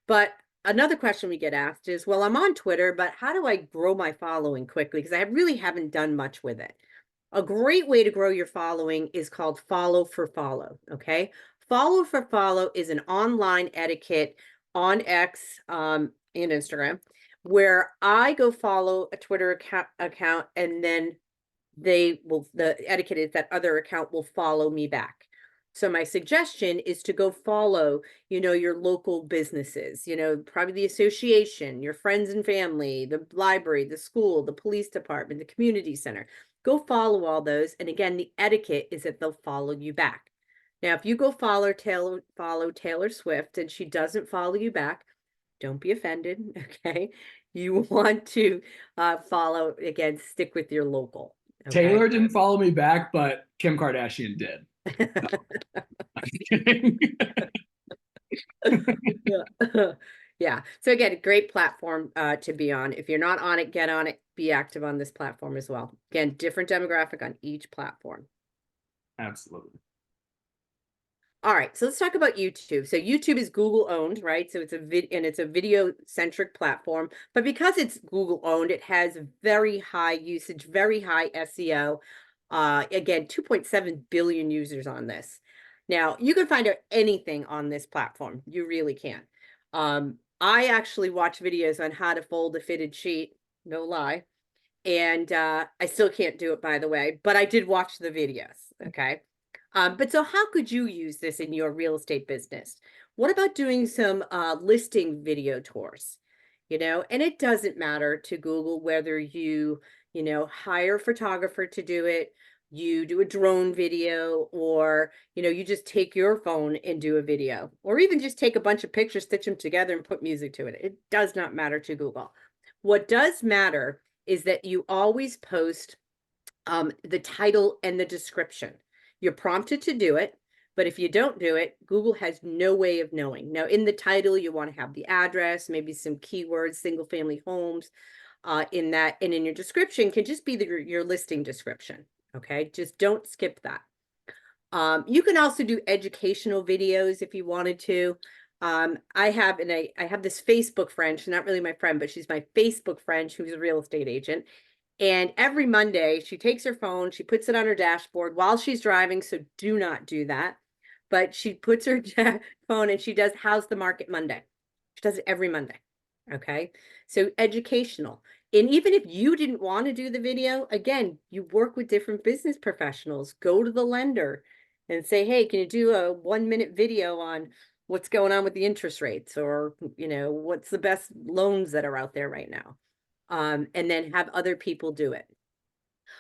But another question we get asked is, well, I'm on Twitter, but how do I grow my following quickly? Because I really haven't done much with it. A great way to grow your following is called follow for follow, okay? Follow for follow is an online etiquette on X and Instagram where I go follow a Twitter account and then the etiquette is that other account will follow me back. So my suggestion is to go follow, your local businesses, probably the association, your friends and family, the library, the school, the police department, the community center. Go follow all those. And again, the etiquette is that they'll follow you back. Now, if you go follow Taylor Swift and she doesn't follow you back, don't be offended, okay? You want to follow, again, stick with your local. Okay? Taylor didn't follow me back, but Kim Kardashian did. Yeah. So again, a great platform to be on. If you're not on it, get on it. Be active on this platform as well. Again, different demographic on each platform. Absolutely. All right, so let's talk about YouTube. So YouTube is Google owned, right? So it's a video centric platform, but because it's Google owned, it has very high usage, very high SEO. Again, 2.7 billion users on this. Now, you can find out anything on this platform. You really can. I actually watch videos on how to fold a fitted sheet, no lie. And I still can't do it, by the way, but I did watch the videos, okay? But so how could you use this in your real estate business? What about doing some listing video tours? you know, and it doesn't matter to Google whether you know, hire a photographer to do it, you do a drone video, or, you know, you just take your phone and do a video, or even just take a bunch of pictures, stitch them together and put music to it. It does not matter to Google. What does matter is that you always post the title and the description. You're prompted to do it, but if you don't do it, Google has no way of knowing. Now, in the title, you want to have the address, maybe some keywords, single family homes, in that, and in your description can just be your listing description. Okay, just don't skip that. You can also do educational videos if you wanted to. I have this Facebook friend. She's not really my friend, but she's my Facebook friend who's a real estate agent. And every Monday, she takes her phone, she puts it on her dashboard while she's driving. So do not do that. But she puts her phone and she does How's the Market Monday. She does it every Monday. Okay. So educational. And even if you didn't want to do the video, again, you work with different business professionals. Go to the lender and say, hey, can you do a 1-minute video on what's going on with the interest rates, or, you know, what's the best loans that are out there right now? And then have other people do it.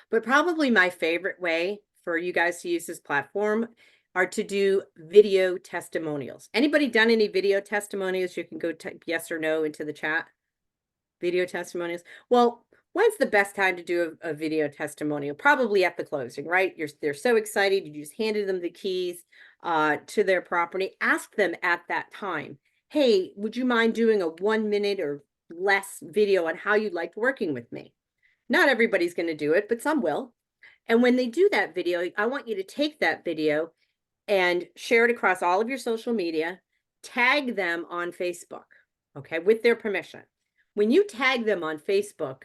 But probably my favorite way for you guys to use this platform are to do video testimonials. Anybody done any video testimonials? You can go type yes or no into the chat. Video testimonials. Well, when's the best time to do a video testimonial? Probably at the closing, right? They're so excited. You just handed them the keys to their property. Ask them at that time, hey, would you mind doing a 1-minute or less video on how you liked working with me? Not everybody's going to do it, but some will. And when they do that video, I want you to take that video and share it across all of your social media, tag them on Facebook, okay, with their permission. When you tag them on Facebook,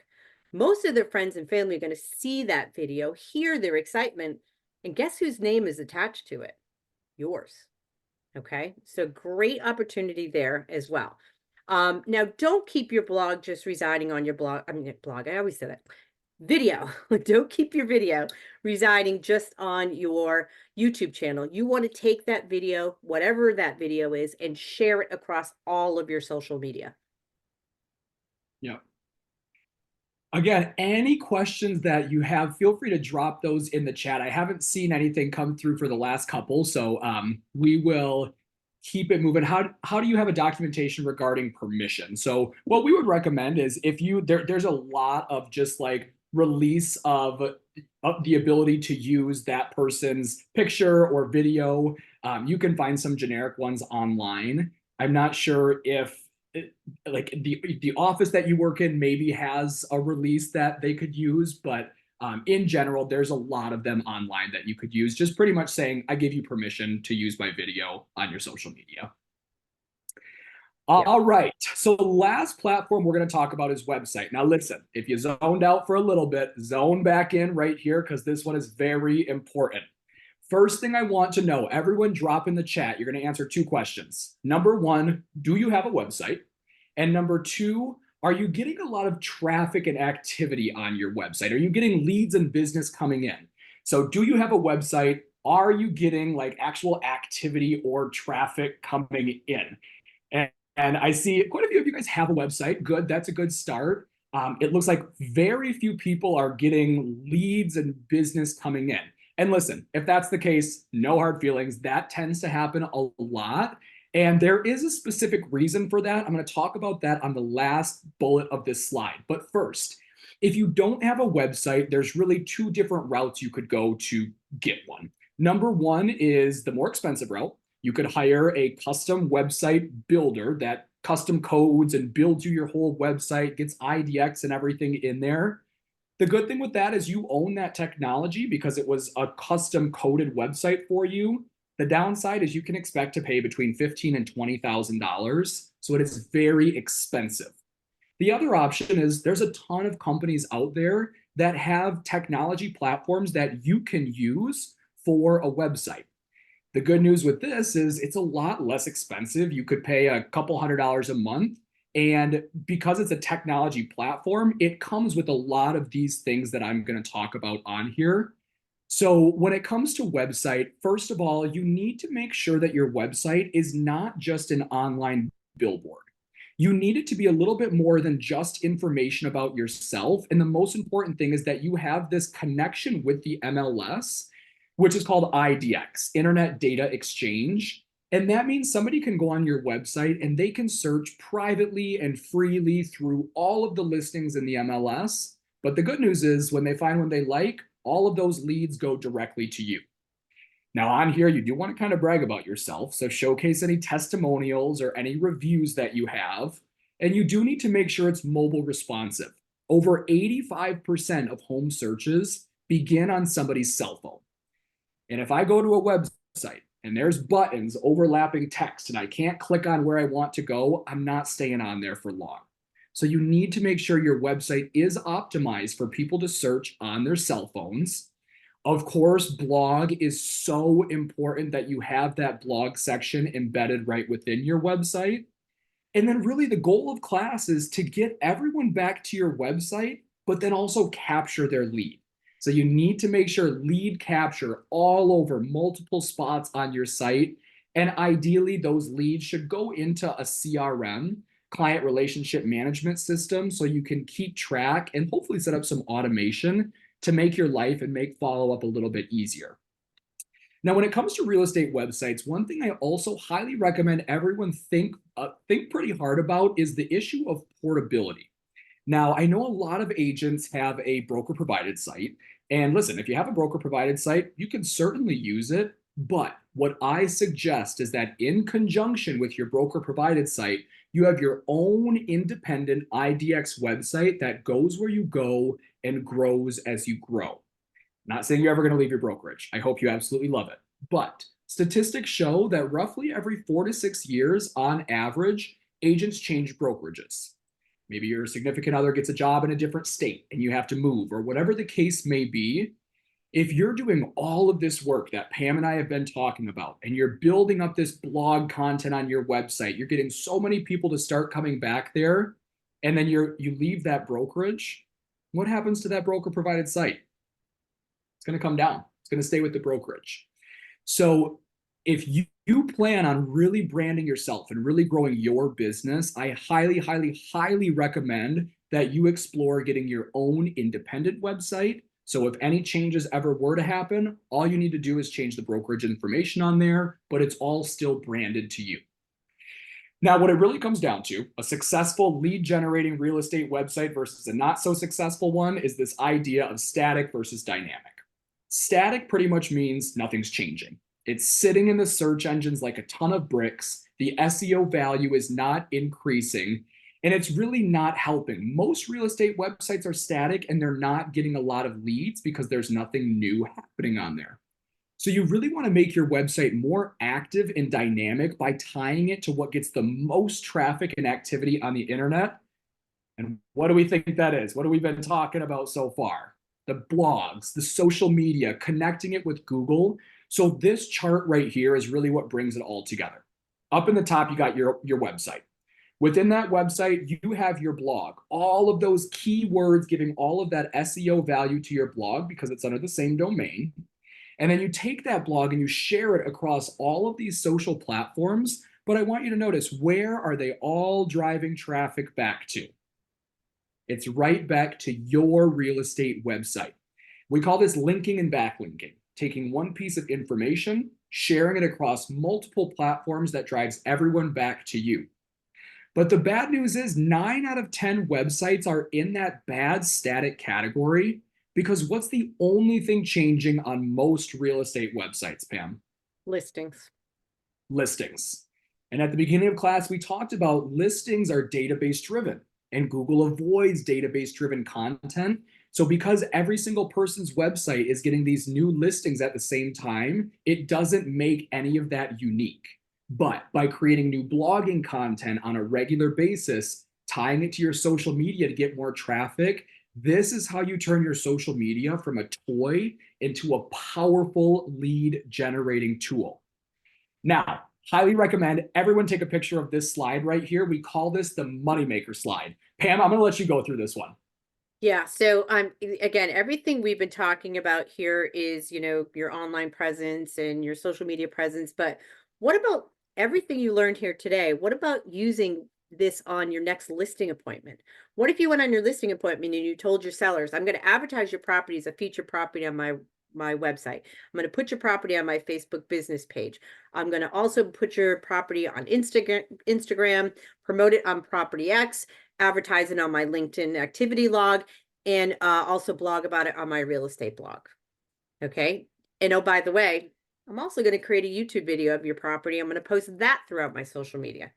most of their friends and family are going to see that video, hear their excitement, and guess whose name is attached to it? Yours. Okay, so great opportunity there as well. Now, don't keep your blog just residing on your blog. I always say that. Video. Don't keep your video residing just on your YouTube channel. You want to take that video, whatever that video is, and share it across all of your social media. Yeah. Again, any questions that you have, feel free to drop those in the chat. I haven't seen anything come through for the last couple, so we will keep it moving. How do you have a documentation regarding permission? So what we would recommend is if there's a lot of just like release of the ability to use that person's picture or video. You can find some generic ones online. I'm not sure if like the office that you work in maybe has a release that they could use, but in general, there's a lot of them online that you could use. Just pretty much saying, I give you permission to use my video on your social media. All right. So the last platform we're going to talk about is website. Now, listen, if you zoned out for a little bit, zone back in right here because this one is very important. First thing I want to know, everyone drop in the chat. You're going to answer 2 questions. Number 1, do you have a website? And number 2, are you getting a lot of traffic and activity on your website? Are you getting leads and business coming in? So do you have a website? Are you getting like actual activity or traffic coming in? And I see quite a few of you guys have a website. Good, that's a good start. It looks like very few people are getting leads and business coming in. And listen, if that's the case, no hard feelings. That tends to happen a lot. And there is a specific reason for that. I'm going to talk about that on the last bullet of this slide. But first, if you don't have a website, there's really 2 different routes you could go to get one. Number 1 is the more expensive route. You could hire a custom website builder that custom codes and builds you your whole website, gets IDX and everything in there. The good thing with that is you own that technology because it was a custom coded website for you. The downside is you can expect to pay between $15,000 and $20,000. So it is very expensive. The other option is there's a ton of companies out there that have technology platforms that you can use for a website. The good news with this is it's a lot less expensive. You could pay a couple $100 a month. And because it's a technology platform, it comes with a lot of these things that I'm going to talk about on here. So when it comes to website, first of all, you need to make sure that your website is not just an online billboard. You need it to be a little bit more than just information about yourself. And the most important thing is that you have this connection with the MLS, which is called IDX, Internet Data Exchange. And that means somebody can go on your website and they can search privately and freely through all of the listings in the MLS. But the good news is when they find one they like, all of those leads go directly to you. Now on here, you do want to kind of brag about yourself. So showcase any testimonials or any reviews that you have. And you do need to make sure it's mobile responsive. Over 85% of home searches begin on somebody's cell phone. And if I go to a website and there's buttons overlapping text and I can't click on where I want to go, I'm not staying on there for long. So you need to make sure your website is optimized for people to search on their cell phones. Of course, blog is so important that you have that blog section embedded right within your website. And then really the goal of class is to get everyone back to your website, but then also capture their lead. So you need to make sure lead capture all over multiple spots on your site. And ideally, those leads should go into a CRM, client relationship management system, so you can keep track and hopefully set up some automation to make your life and make follow-up a little bit easier. Now, when it comes to real estate websites, one thing I also highly recommend everyone think pretty hard about is the issue of portability. Now, I know a lot of agents have a broker-provided site. And listen, if you have a broker-provided site, you can certainly use it. But what I suggest is that in conjunction with your broker-provided site, you have your own independent IDX website that goes where you go and grows as you grow. Not saying you're ever going to leave your brokerage. I hope you absolutely love it. But statistics show that roughly every 4 to 6 years, on average, agents change brokerages. Maybe your significant other gets a job in a different state and you have to move, or whatever the case may be. If you're doing all of this work that Pam and I have been talking about, and you're building up this blog content on your website, you're getting so many people to start coming back there, and then you leave that brokerage, what happens to that broker provided site? It's going to come down. It's going to stay with the brokerage. So if you plan on really branding yourself and really growing your business, I highly, highly, highly recommend that you explore getting your own independent website. So if any changes ever were to happen, all you need to do is change the brokerage information on there, but it's all still branded to you. Now, what it really comes down to, a successful lead generating real estate website versus a not so successful one, is this idea of static versus dynamic. Static pretty much means nothing's changing. It's sitting in the search engines like a ton of bricks. The SEO value is not increasing, and it's really not helping. Most real estate websites are static and they're not getting a lot of leads because there's nothing new happening on there. So you really want to make your website more active and dynamic by tying it to what gets the most traffic and activity on the internet. And what do we think that is? What have we been talking about so far? The blogs, the social media, connecting it with Google. So this chart right here is really what brings it all together. Up in the top, you got your website. Within that website, you have your blog, all of those keywords giving all of that SEO value to your blog because it's under the same domain. And then you take that blog and you share it across all of these social platforms. But I want you to notice, where are they all driving traffic back to? It's right back to your real estate website. We call this linking and backlinking, taking one piece of information, sharing it across multiple platforms that drives everyone back to you. But the bad news is 9 out of 10 websites are in that bad static category, because what's the only thing changing on most real estate websites, Pam? Listings. Listings. And at the beginning of class, we talked about listings are database driven, and Google avoids database driven content. So because every single person's website is getting these new listings at the same time, it doesn't make any of that unique. But by creating new blogging content on a regular basis, tying it to your social media to get more traffic, this is how you turn your social media from a toy into a powerful lead generating tool. Now, highly recommend everyone take a picture of this slide right here. We call this the moneymaker slide. Pam, I'm going to let you go through this one. Yeah. So again, everything we've been talking about here is, your online presence and your social media presence. But what about everything you learned here today? What about using this on your next listing appointment? What if you went on your listing appointment and you told your sellers, I'm going to advertise your property as a featured property on my website. I'm going to put your property on my Facebook business page. I'm going to also put your property on Instagram, promote it on Property X, advertise it on my LinkedIn activity log, and also blog about it on my real estate blog. Okay. And oh, by the way, I'm also going to create a YouTube video of your property. I'm going to post that throughout my social media.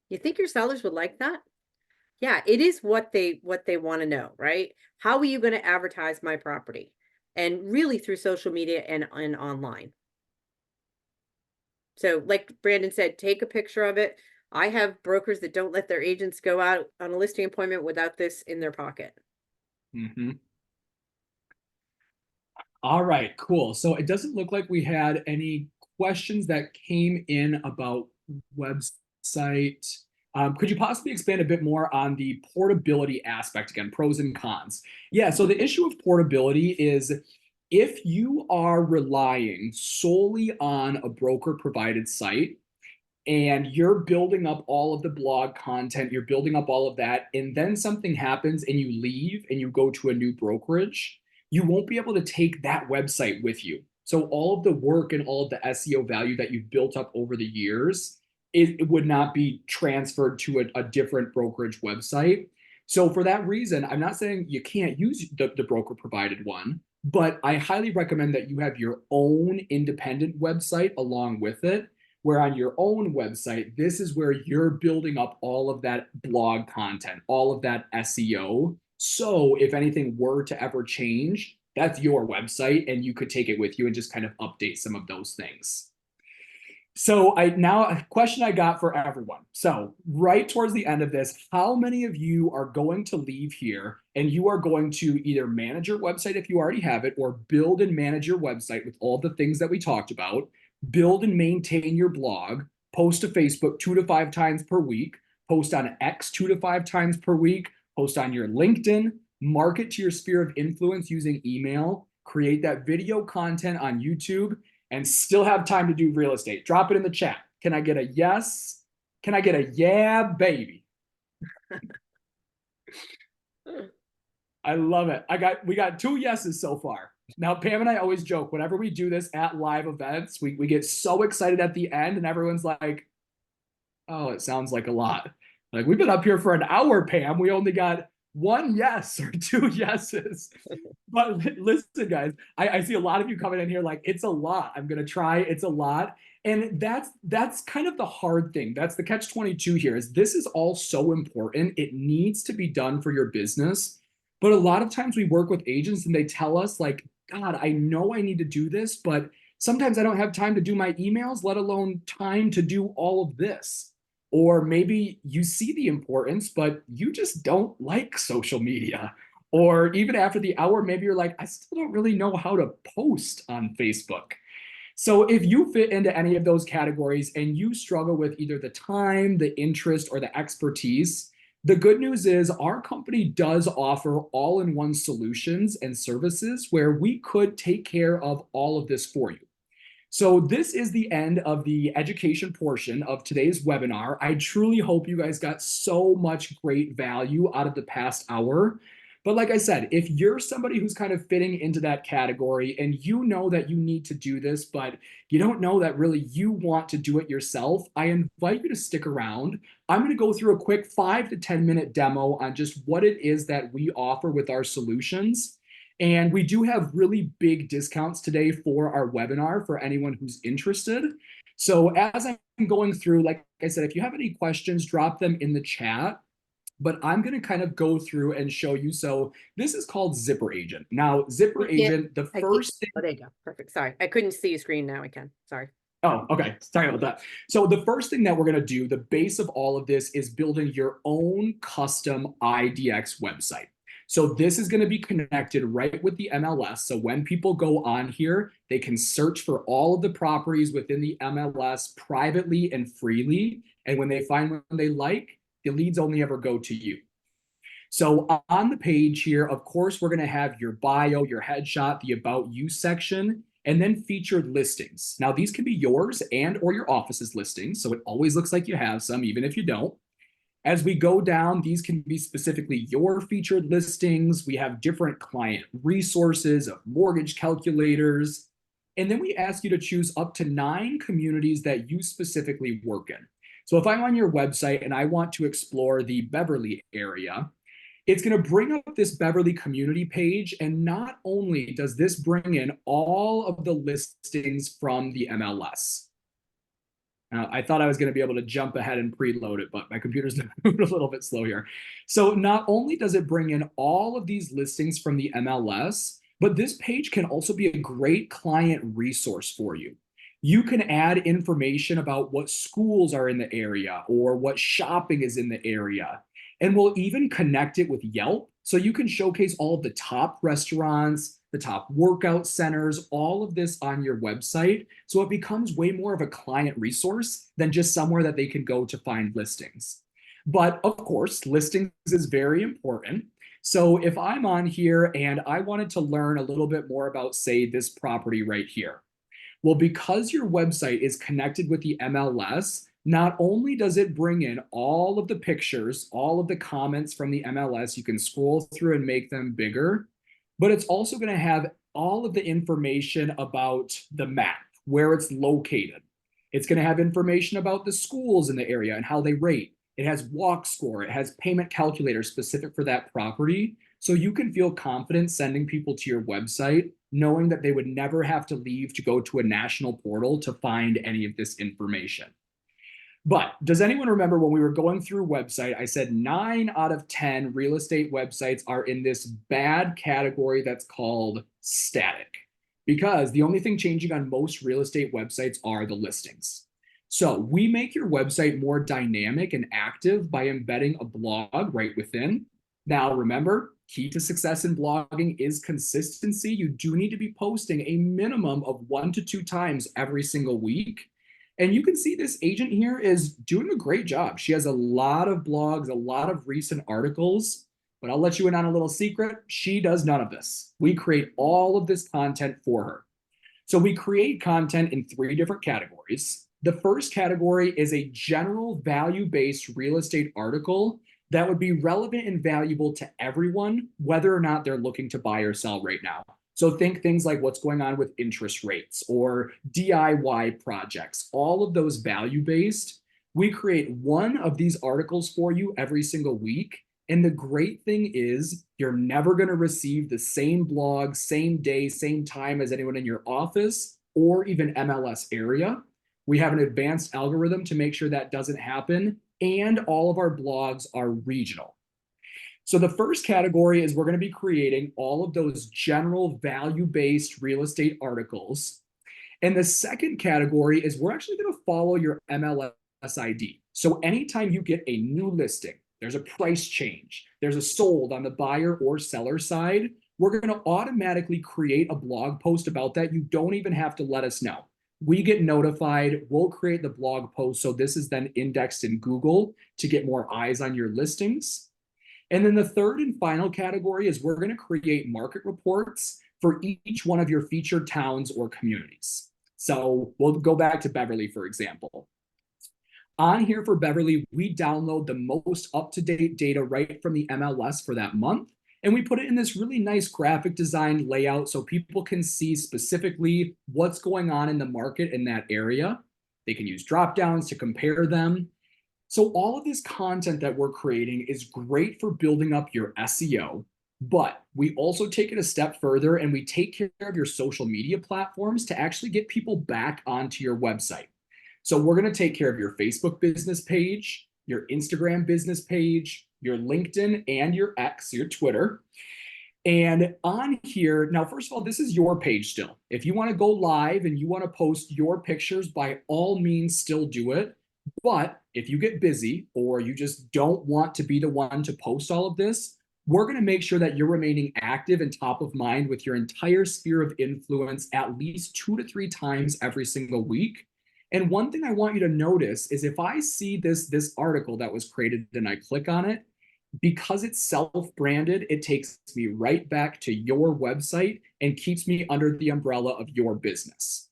You think your sellers would like that? Yeah, it is what they want to know, right? How are you going to advertise my property? And really through social media and online. So like Brandon said, take a picture of it. I have brokers that don't let their agents go out on a listing appointment without this in their pocket. Mm-hmm. All right, cool. So it doesn't look like we had any questions that came in about website. Could you possibly expand a bit more on the portability aspect again, pros and cons? Yeah, so the issue of portability is if you are relying solely on a broker provided site and you're building up all of the blog content, you're building up all of that, and then something happens and you leave and you go to a new brokerage, you won't be able to take that website with you. So all of the work and all of the SEO value that you've built up over the years, it would not be transferred to a different brokerage website. So for that reason, I'm not saying you can't use the broker provided one, but I highly recommend that you have your own independent website along with it, where on your own website, this is where you're building up all of that blog content, all of that SEO. So if anything were to ever change, that's your website and you could take it with you and just kind of update some of those things. So now a question I got for everyone. So right towards the end of this, how many of you are going to leave here and you are going to either manage your website if you already have it, or build and manage your website with all the things that we talked about, build and maintain your blog, post to Facebook 2 to 5 times per week, post on X 2 to 5 times per week, post on your LinkedIn, market to your sphere of influence using email, create that video content on YouTube, and still have time to do real estate? Drop it in the chat. Can I get a yes? Can I get a yeah, baby? I love it. We got 2 yeses so far. Now, Pam and I always joke, whenever we do this at live events, we get so excited at the end and everyone's like, oh, it sounds like a lot. Like, we've been up here for an hour, Pam. We only got 1 yes or 2 yeses. But listen, guys, I see a lot of you coming in here like, it's a lot. I'm going to try. It's a lot. And that's kind of the hard thing. That's the catch-22 here, is this is all so important. It needs to be done for your business. But a lot of times we work with agents and they tell us like, God, I know I need to do this, but sometimes I don't have time to do my emails, let alone time to do all of this. Or maybe you see the importance, but you just don't like social media. Or even after the hour, maybe you're like, I still don't really know how to post on Facebook. So if you fit into any of those categories and you struggle with either the time, the interest, or the expertise, the good news is our company does offer all-in-one solutions and services where we could take care of all of this for you. So this is the end of the education portion of today's webinar. I truly hope you guys got so much great value out of the past hour. But like I said, if you're somebody who's kind of fitting into that category and you know that you need to do this, but you don't know that really you want to do it yourself, I invite you to stick around. I'm going to go through a quick 5 to 10 minute demo on just what it is that we offer with our solutions. And we do have really big discounts today for our webinar for anyone who's interested. So as I'm going through, like I said, if you have any questions, drop them in the chat. But I'm going to kind of go through and show you. So this is called Zipper Agent. Now, Zipper Agent, the first thing. Oh, there you go. Perfect. Sorry. I couldn't see your screen. Now I can. Sorry. Oh, okay. Sorry about that. So the first thing that we're going to do, the base of all of this, is building your own custom IDX website. So this is going to be connected right with the MLS. So when people go on here, they can search for all of the properties within the MLS privately and freely. And when they find one they like, the leads only ever go to you. So on the page here, of course, we're going to have your bio, your headshot, the About You section, and then featured listings. Now, these can be yours and or your office's listings. So it always looks like you have some, even if you don't. As we go down, these can be specifically your featured listings. We have different client resources of mortgage calculators. And then we ask you to choose up to 9 communities that you specifically work in. So if I'm on your website and I want to explore the Beverly area, it's going to bring up this Beverly community page. And not only does this bring in all of the listings from the MLS. I thought I was going to be able to jump ahead and preload it, but my computer's moved a little bit slow here. So not only does it bring in all of these listings from the MLS, but this page can also be a great client resource for you. You can add information about what schools are in the area or what shopping is in the area. And we'll even connect it with Yelp. So you can showcase all of the top restaurants, the top workout centers, all of this on your website. So it becomes way more of a client resource than just somewhere that they can go to find listings. But of course, listings is very important. So if I'm on here and I wanted to learn a little bit more about, say, this property right here. Well, because your website is connected with the MLS, not only does it bring in all of the pictures, all of the comments from the MLS, you can scroll through and make them bigger, but it's also going to have all of the information about the map, where it's located. It's going to have information about the schools in the area and how they rate. It has walk score. It has payment calculator specific for that property. So you can feel confident sending people to your website, knowing that they would never have to leave to go to a national portal to find any of this information. But does anyone remember when we were going through website, I said 9 out of 10 real estate websites are in this bad category that's called static, because the only thing changing on most real estate websites are the listings. So we make your website more dynamic and active by embedding a blog right within. Now, remember, key to success in blogging is consistency. You do need to be posting a minimum of 1 to 2 times every single week. And you can see this agent here is doing a great job. She has a lot of blogs, a lot of recent articles, but I'll let you in on a little secret. She does none of this. We create all of this content for her. So we create content in 3 different categories. The first category is a general value-based real estate article that would be relevant and valuable to everyone, whether or not they're looking to buy or sell right now. So think things like what's going on with interest rates or DIY projects, all of those value-based. We create 1 of these articles for you every single week. And the great thing is you're never going to receive the same blog, same day, same time as anyone in your office or even MLS area. We have an advanced algorithm to make sure that doesn't happen. And all of our blogs are regional. So the first category is we're going to be creating all of those general value-based real estate articles. And the second category is we're actually going to follow your MLS ID. So anytime you get a new listing, there's a price change, there's a sold on the buyer or seller side, we're going to automatically create a blog post about that. You don't even have to let us know. We get notified, we'll create the blog post. So this is then indexed in Google to get more eyes on your listings. And then the third and final category is we're going to create market reports for each one of your featured towns or communities. So we'll go back to Beverly, for example. On here for Beverly, we download the most up-to-date data right from the MLS for that month. And we put it in this really nice graphic design layout so people can see specifically what's going on in the market in that area. They can use drop downs to compare them. So all of this content that we're creating is great for building up your SEO, but we also take it a step further and we take care of your social media platforms to actually get people back onto your website. So we're going to take care of your Facebook business page, your Instagram business page, your LinkedIn, and your X, your Twitter. And on here, now, first of all, this is your page still. If you want to go live and you want to post your pictures, by all means, still do it. But if you get busy or you just don't want to be the one to post all of this, we're going to make sure that you're remaining active and top of mind with your entire sphere of influence at least 2 to 3 times every single week. And one thing I want you to notice is if I see this article that was created and I click on it, because it's self-branded, it takes me right back to your website and keeps me under the umbrella of your business.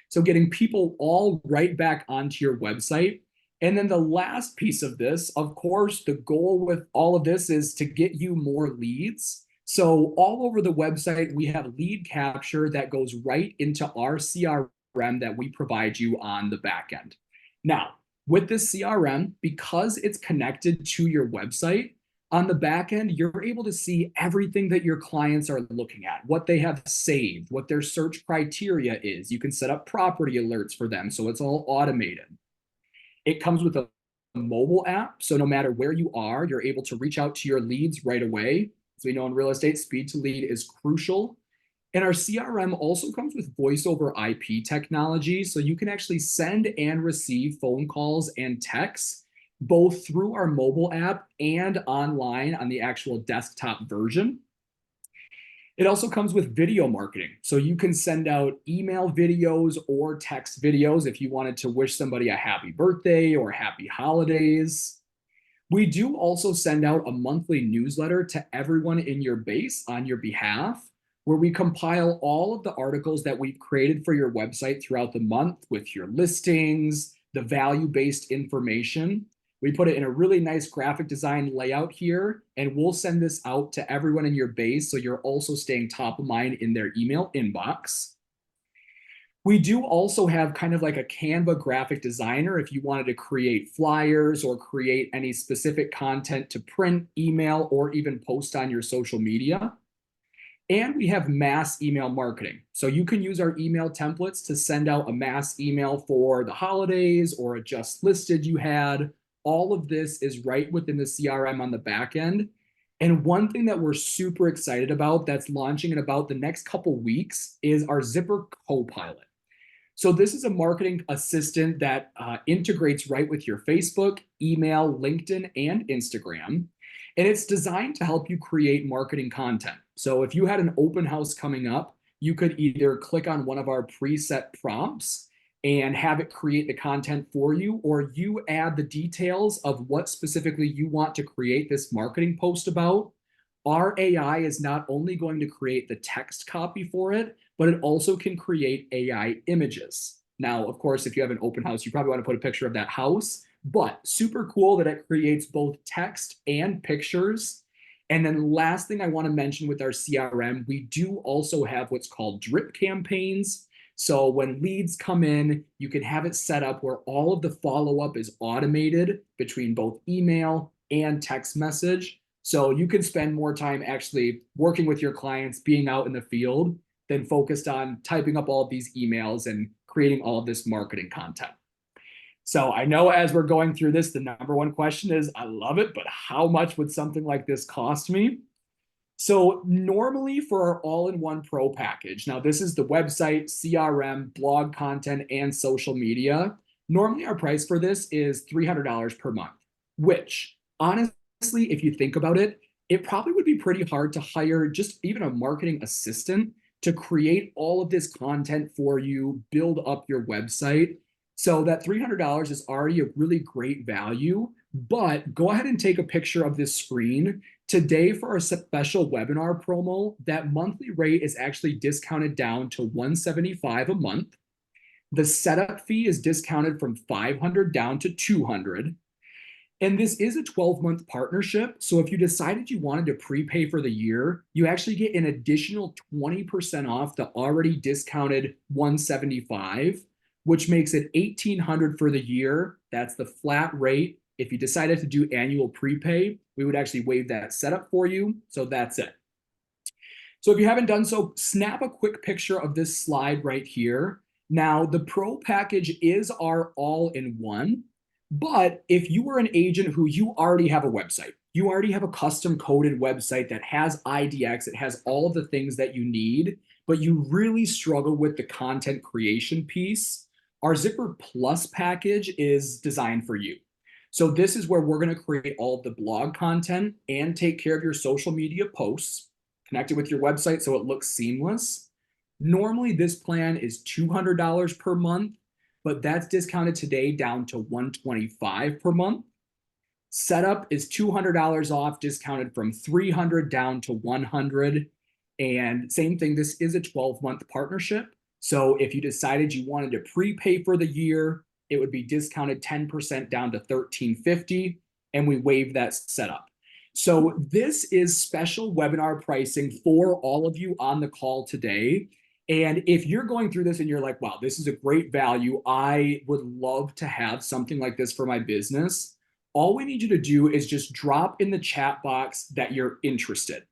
So getting people all right back onto your website And then the last piece of this, of course, the goal with all of this is to get you more leads. So all over the website, we have lead capture that goes right into our CRM that we provide you on the back end. Now, with this CRM, because it's connected to your website, on the back end, you're able to see everything that your clients are looking at, what they have saved, what their search criteria is. You can set up property alerts for them, so it's all automated. It comes with a mobile app, so no matter where you are, you're able to reach out to your leads right away. As we know in real estate, speed to lead is crucial. And our CRM also comes with voice over IP technology, so you can actually send and receive phone calls and texts both through our mobile app and online on the actual desktop version. It also comes with video marketing, so you can send out email videos or text videos if you wanted to wish somebody a happy birthday or happy holidays. We do also send out a monthly newsletter to everyone in your base on your behalf, where we compile all of the articles that we've created for your website throughout the month with your listings, the value-based information. We put it in a really nice graphic design layout here, and we'll send this out to everyone in your base so you're also staying top of mind in their email inbox. We do also have kind of like a Canva graphic designer if you wanted to create flyers or create any specific content to print, email, or even post on your social media. And we have mass email marketing. So you can use our email templates to send out a mass email for the holidays or a just listed you had. All of this is right within the CRM on the back end. And one thing that we're super excited about that's launching in about the next couple weeks is our Zipper Copilot. So this is a marketing assistant that integrates right with your Facebook, email, LinkedIn, and Instagram. And it's designed to help you create marketing content. So if you had an open house coming up, you could either click on one of our preset prompts and have it create the content for you, or you add the details of what specifically you want to create this marketing post about. Our AI is not only going to create the text copy for it, but it also can create AI images. Now, of course, if you have an open house, you probably want to put a picture of that house, but super cool that it creates both text and pictures. And then last thing I want to mention with our CRM, we do also have what's called drip campaigns. So when leads come in, you can have it set up where all of the follow-up is automated between both email and text message. So you can spend more time actually working with your clients, being out in the field, than focused on typing up all of these emails and creating all of this marketing content. So I know as we're going through this, the number one question is, I love it, but how much would something like this cost me? So normally for our all-in-one pro package, now this is the website, CRM, blog content, and social media. Normally our price for this is $300 per month, which honestly, if you think about it, it probably would be pretty hard to hire just even a marketing assistant to create all of this content for you, build up your website. So that $300 is already a really great value, but go ahead and take a picture of this screen. Today for our special webinar promo, that monthly rate is actually discounted down to $175 a month. The setup fee is discounted from $500 down to $200. And this is a 12-month partnership. So if you decided you wanted to prepay for the year, you actually get an additional 20% off the already discounted $175, which makes it $1,800 for the year. That's the flat rate. If you decided to do annual prepay, we would actually waive that setup for you. So that's it. So if you haven't done so, snap a quick picture of this slide right here. Now, the pro package is our all-in-one. But if you were an agent who you already have a website, you already have a custom coded website that has IDX, it has all of the things that you need, but you really struggle with the content creation piece, our Zipper Plus package is designed for you. So this is where we're going to create all of the blog content and take care of your social media posts, connect it with your website so it looks seamless. Normally this plan is $200 per month, but that's discounted today down to $125 per month. Setup is $200 off, discounted from $300 down to $100. And same thing, this is a 12-month partnership. So if you decided you wanted to prepay for the year, it would be discounted 10% down to $13.50, and we waive that setup. So this is special webinar pricing for all of you on the call today. And if you're going through this and you're like, wow, this is a great value, I would love to have something like this for my business, all we need you to do is just drop in the chat box that you're interested.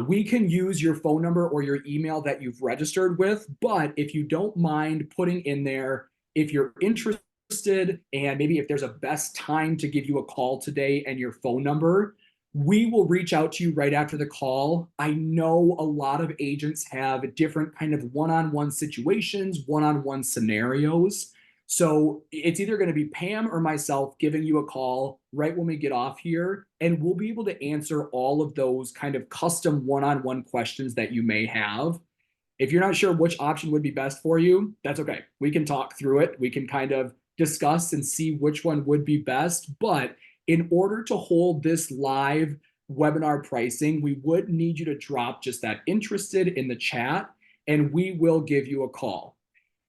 We can use your phone number or your email that you've registered with, but if you don't mind putting in there, if you're interested and maybe if there's a best time to give you a call today and your phone number, we will reach out to you right after the call. I know a lot of agents have different kind of one-on-one situations, one-on-one scenarios. So it's either going to be Pam or myself giving you a call right when we get off here, and we'll be able to answer all of those kind of custom one-on-one questions that you may have. If you're not sure which option would be best for you, that's okay. We can talk through it. We can kind of discuss and see which one would be best. But in order to hold this live webinar pricing, we would need you to drop just that interested in the chat, and we will give you a call.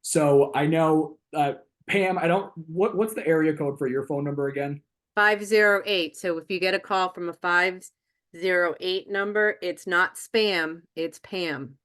So I know, Pam, what's the area code for your phone number again? 508. So if you get a call from a 508 number, it's not spam, it's Pam.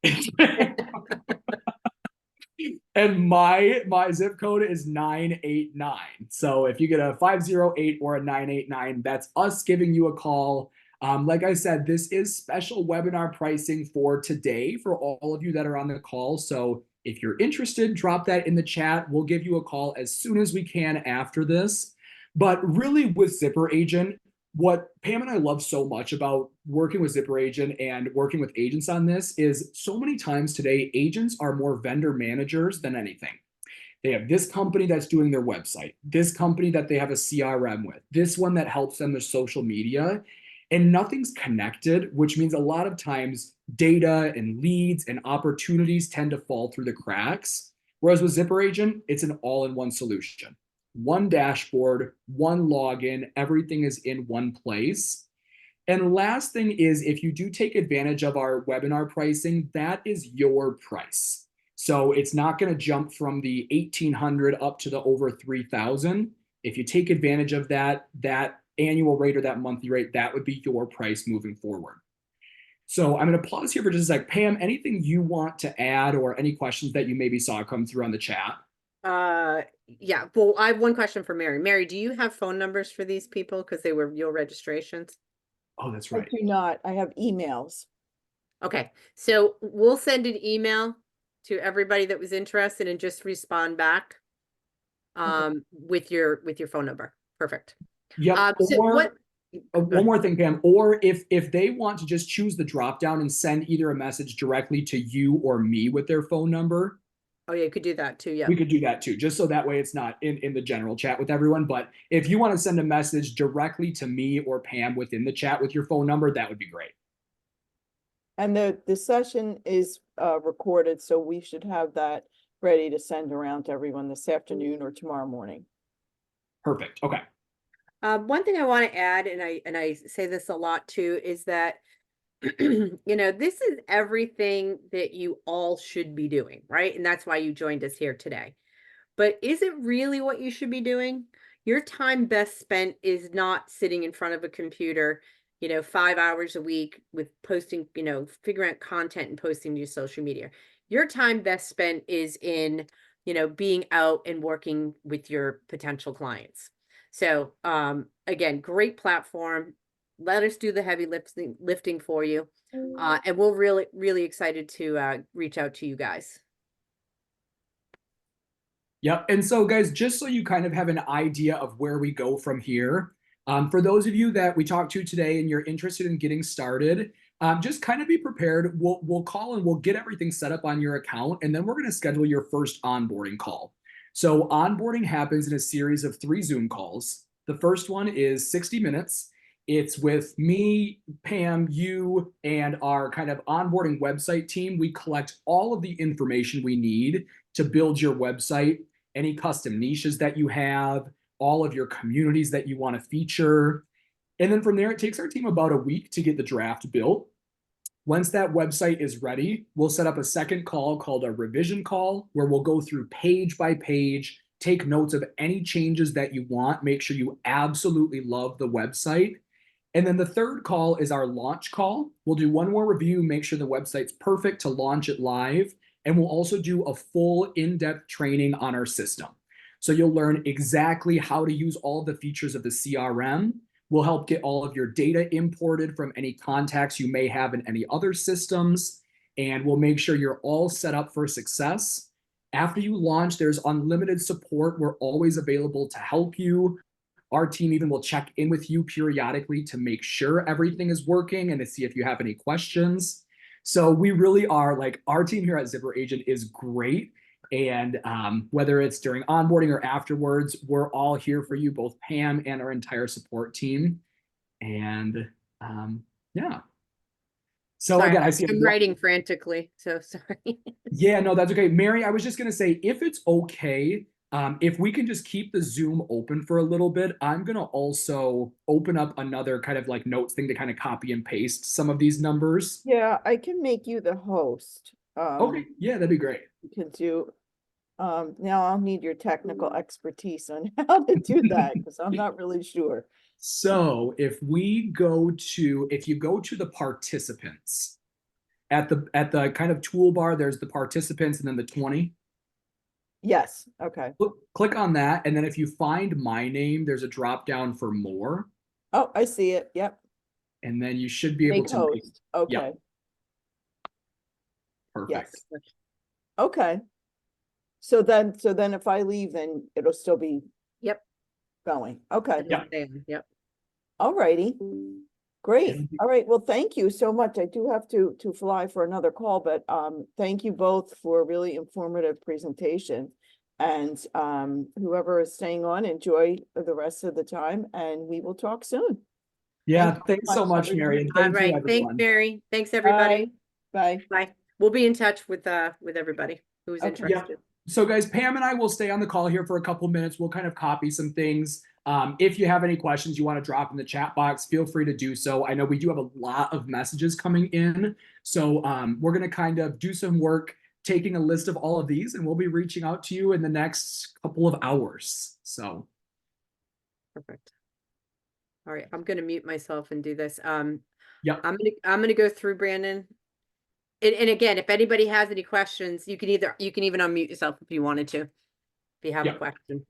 And my zip code is 989. So if you get a 508 or a 989, that's us giving you a call. Like I said, this is special webinar pricing for today for all of you that are on the call. So if you're interested, drop that in the chat. We'll give you a call as soon as we can after this. But really with Zipper Agent, what Pam and I love so much about working with Zipper Agent and working with agents on this is so many times today, agents are more vendor managers than anything. They have this company that's doing their website, this company that they have a CRM with, this one that helps them with social media, and nothing's connected, which means a lot of times data and leads and opportunities tend to fall through the cracks. Whereas with Zipper Agent, it's an all-in-one solution. One dashboard, one login, everything is in one place. And last thing is, if you do take advantage of our webinar pricing, that is your price. So it's not going to jump from the 1,800 up to the over 3,000. If you take advantage of that annual rate or that monthly rate, that would be your price moving forward. So I'm going to pause here for just a sec. Pam, anything you want to add or any questions that you maybe saw come through on the chat? Yeah, well, I have one question for Mary. Mary, do you have phone numbers for these people because they were your registrations? Oh, that's I right. do not. I have emails. Okay, so we'll send an email to everybody that was interested and just respond back with your phone number. Perfect. Yep. So what? One more thing, Pam, or if they want to just choose the drop down and send either a message directly to you or me with their phone number. Oh yeah, you could do that too. Yeah. We could do that too, just so that way it's not in the general chat with everyone. But if you want to send a message directly to me or Pam within the chat with your phone number, that would be great. And the session is recorded, so we should have that ready to send around to everyone this afternoon or tomorrow morning. Perfect. Okay. One thing I want to add, and I say this a lot too, is that this is everything that you all should be doing, right? And that's why you joined us here today. But is it really what you should be doing? Your time best spent is not sitting in front of a computer, 5 hours a week with posting, figuring out content and posting to your social media. Your time best spent is in, being out and working with your potential clients. So, again, great platform. Let us do the heavy lifting for you. And we're really, really excited to reach out to you guys. Yep. And so, guys, just so you kind of have an idea of where we go from here, for those of you that we talked to today and you're interested in getting started, just kind of be prepared. We'll call and we'll get everything set up on your account, and then we're going to schedule your first onboarding call. So onboarding happens in a series of 3 Zoom calls. The first one is 60 minutes. It's with me, Pam, you, and our kind of onboarding website team. We collect all of the information we need to build your website, any custom niches that you have, all of your communities that you want to feature. And then from there, it takes our team about a week to get the draft built. Once that website is ready, we'll set up a second call called a revision call, where we'll go through page by page, take notes of any changes that you want. Make sure you absolutely love the website. And then the third call is our launch call. We'll do one more review, make sure the website's perfect to launch it live. And we'll also do a full in-depth training on our system. So you'll learn exactly how to use all the features of the CRM. We'll help get all of your data imported from any contacts you may have in any other systems. And we'll make sure you're all set up for success. After you launch, there's unlimited support. We're always available to help you. Our team even will check in with you periodically to make sure everything is working and to see if you have any questions. So we really are, like, our team here at Zipper Agent is great. And whether it's during onboarding or afterwards, we're all here for you, both Pam and our entire support team. And yeah. So Sorry, again, I see. I'm writing frantically, so sorry. Yeah, no, that's okay. Mary, I was just going to say, if it's okay, if we can just keep the Zoom open for a little bit, I'm going to also open up another kind of like notes thing to kind of copy and paste some of these numbers. Yeah, I can make you the host. Okay, yeah, that'd be great. You can do, now I'll need your technical expertise on how to do that, because I'm not really sure. So if you go to the participants at the kind of toolbar, there's the participants and then the 20. Yes, okay. Click on that. And then if you find my name, there's a drop down for more. Oh, I see it. Yep. And then you should be able Make to host. Okay, perfect. yes. Okay. So then if I leave, then it'll still be Yep. going. Okay. Yep. All righty. Great. And- All right. Well, thank you so much. I do have to fly for another call, but thank you both for a really informative presentation. And whoever is staying on, enjoy the rest of the time, and we will talk soon. Yeah, Thank you thanks so much, much, Mary. And All thank you, right. Thanks, everyone. Mary. Thanks, everybody. Bye. Bye. We'll be in touch with everybody who's Okay. interested. So guys, Pam and I will stay on the call here for a couple minutes. We'll kind of copy some things. If you have any questions you want to drop in the chat box, feel free to do so. I know we do have a lot of messages coming in. So we're going to kind of do some work taking a list of all of these, and we'll be reaching out to you in the next couple of hours. So Perfect. All right, I'm gonna mute myself and do this. Yep. I'm gonna go through, Brandon. And again, if anybody has any questions, you can even unmute yourself if you wanted to, if you have a Yep. question.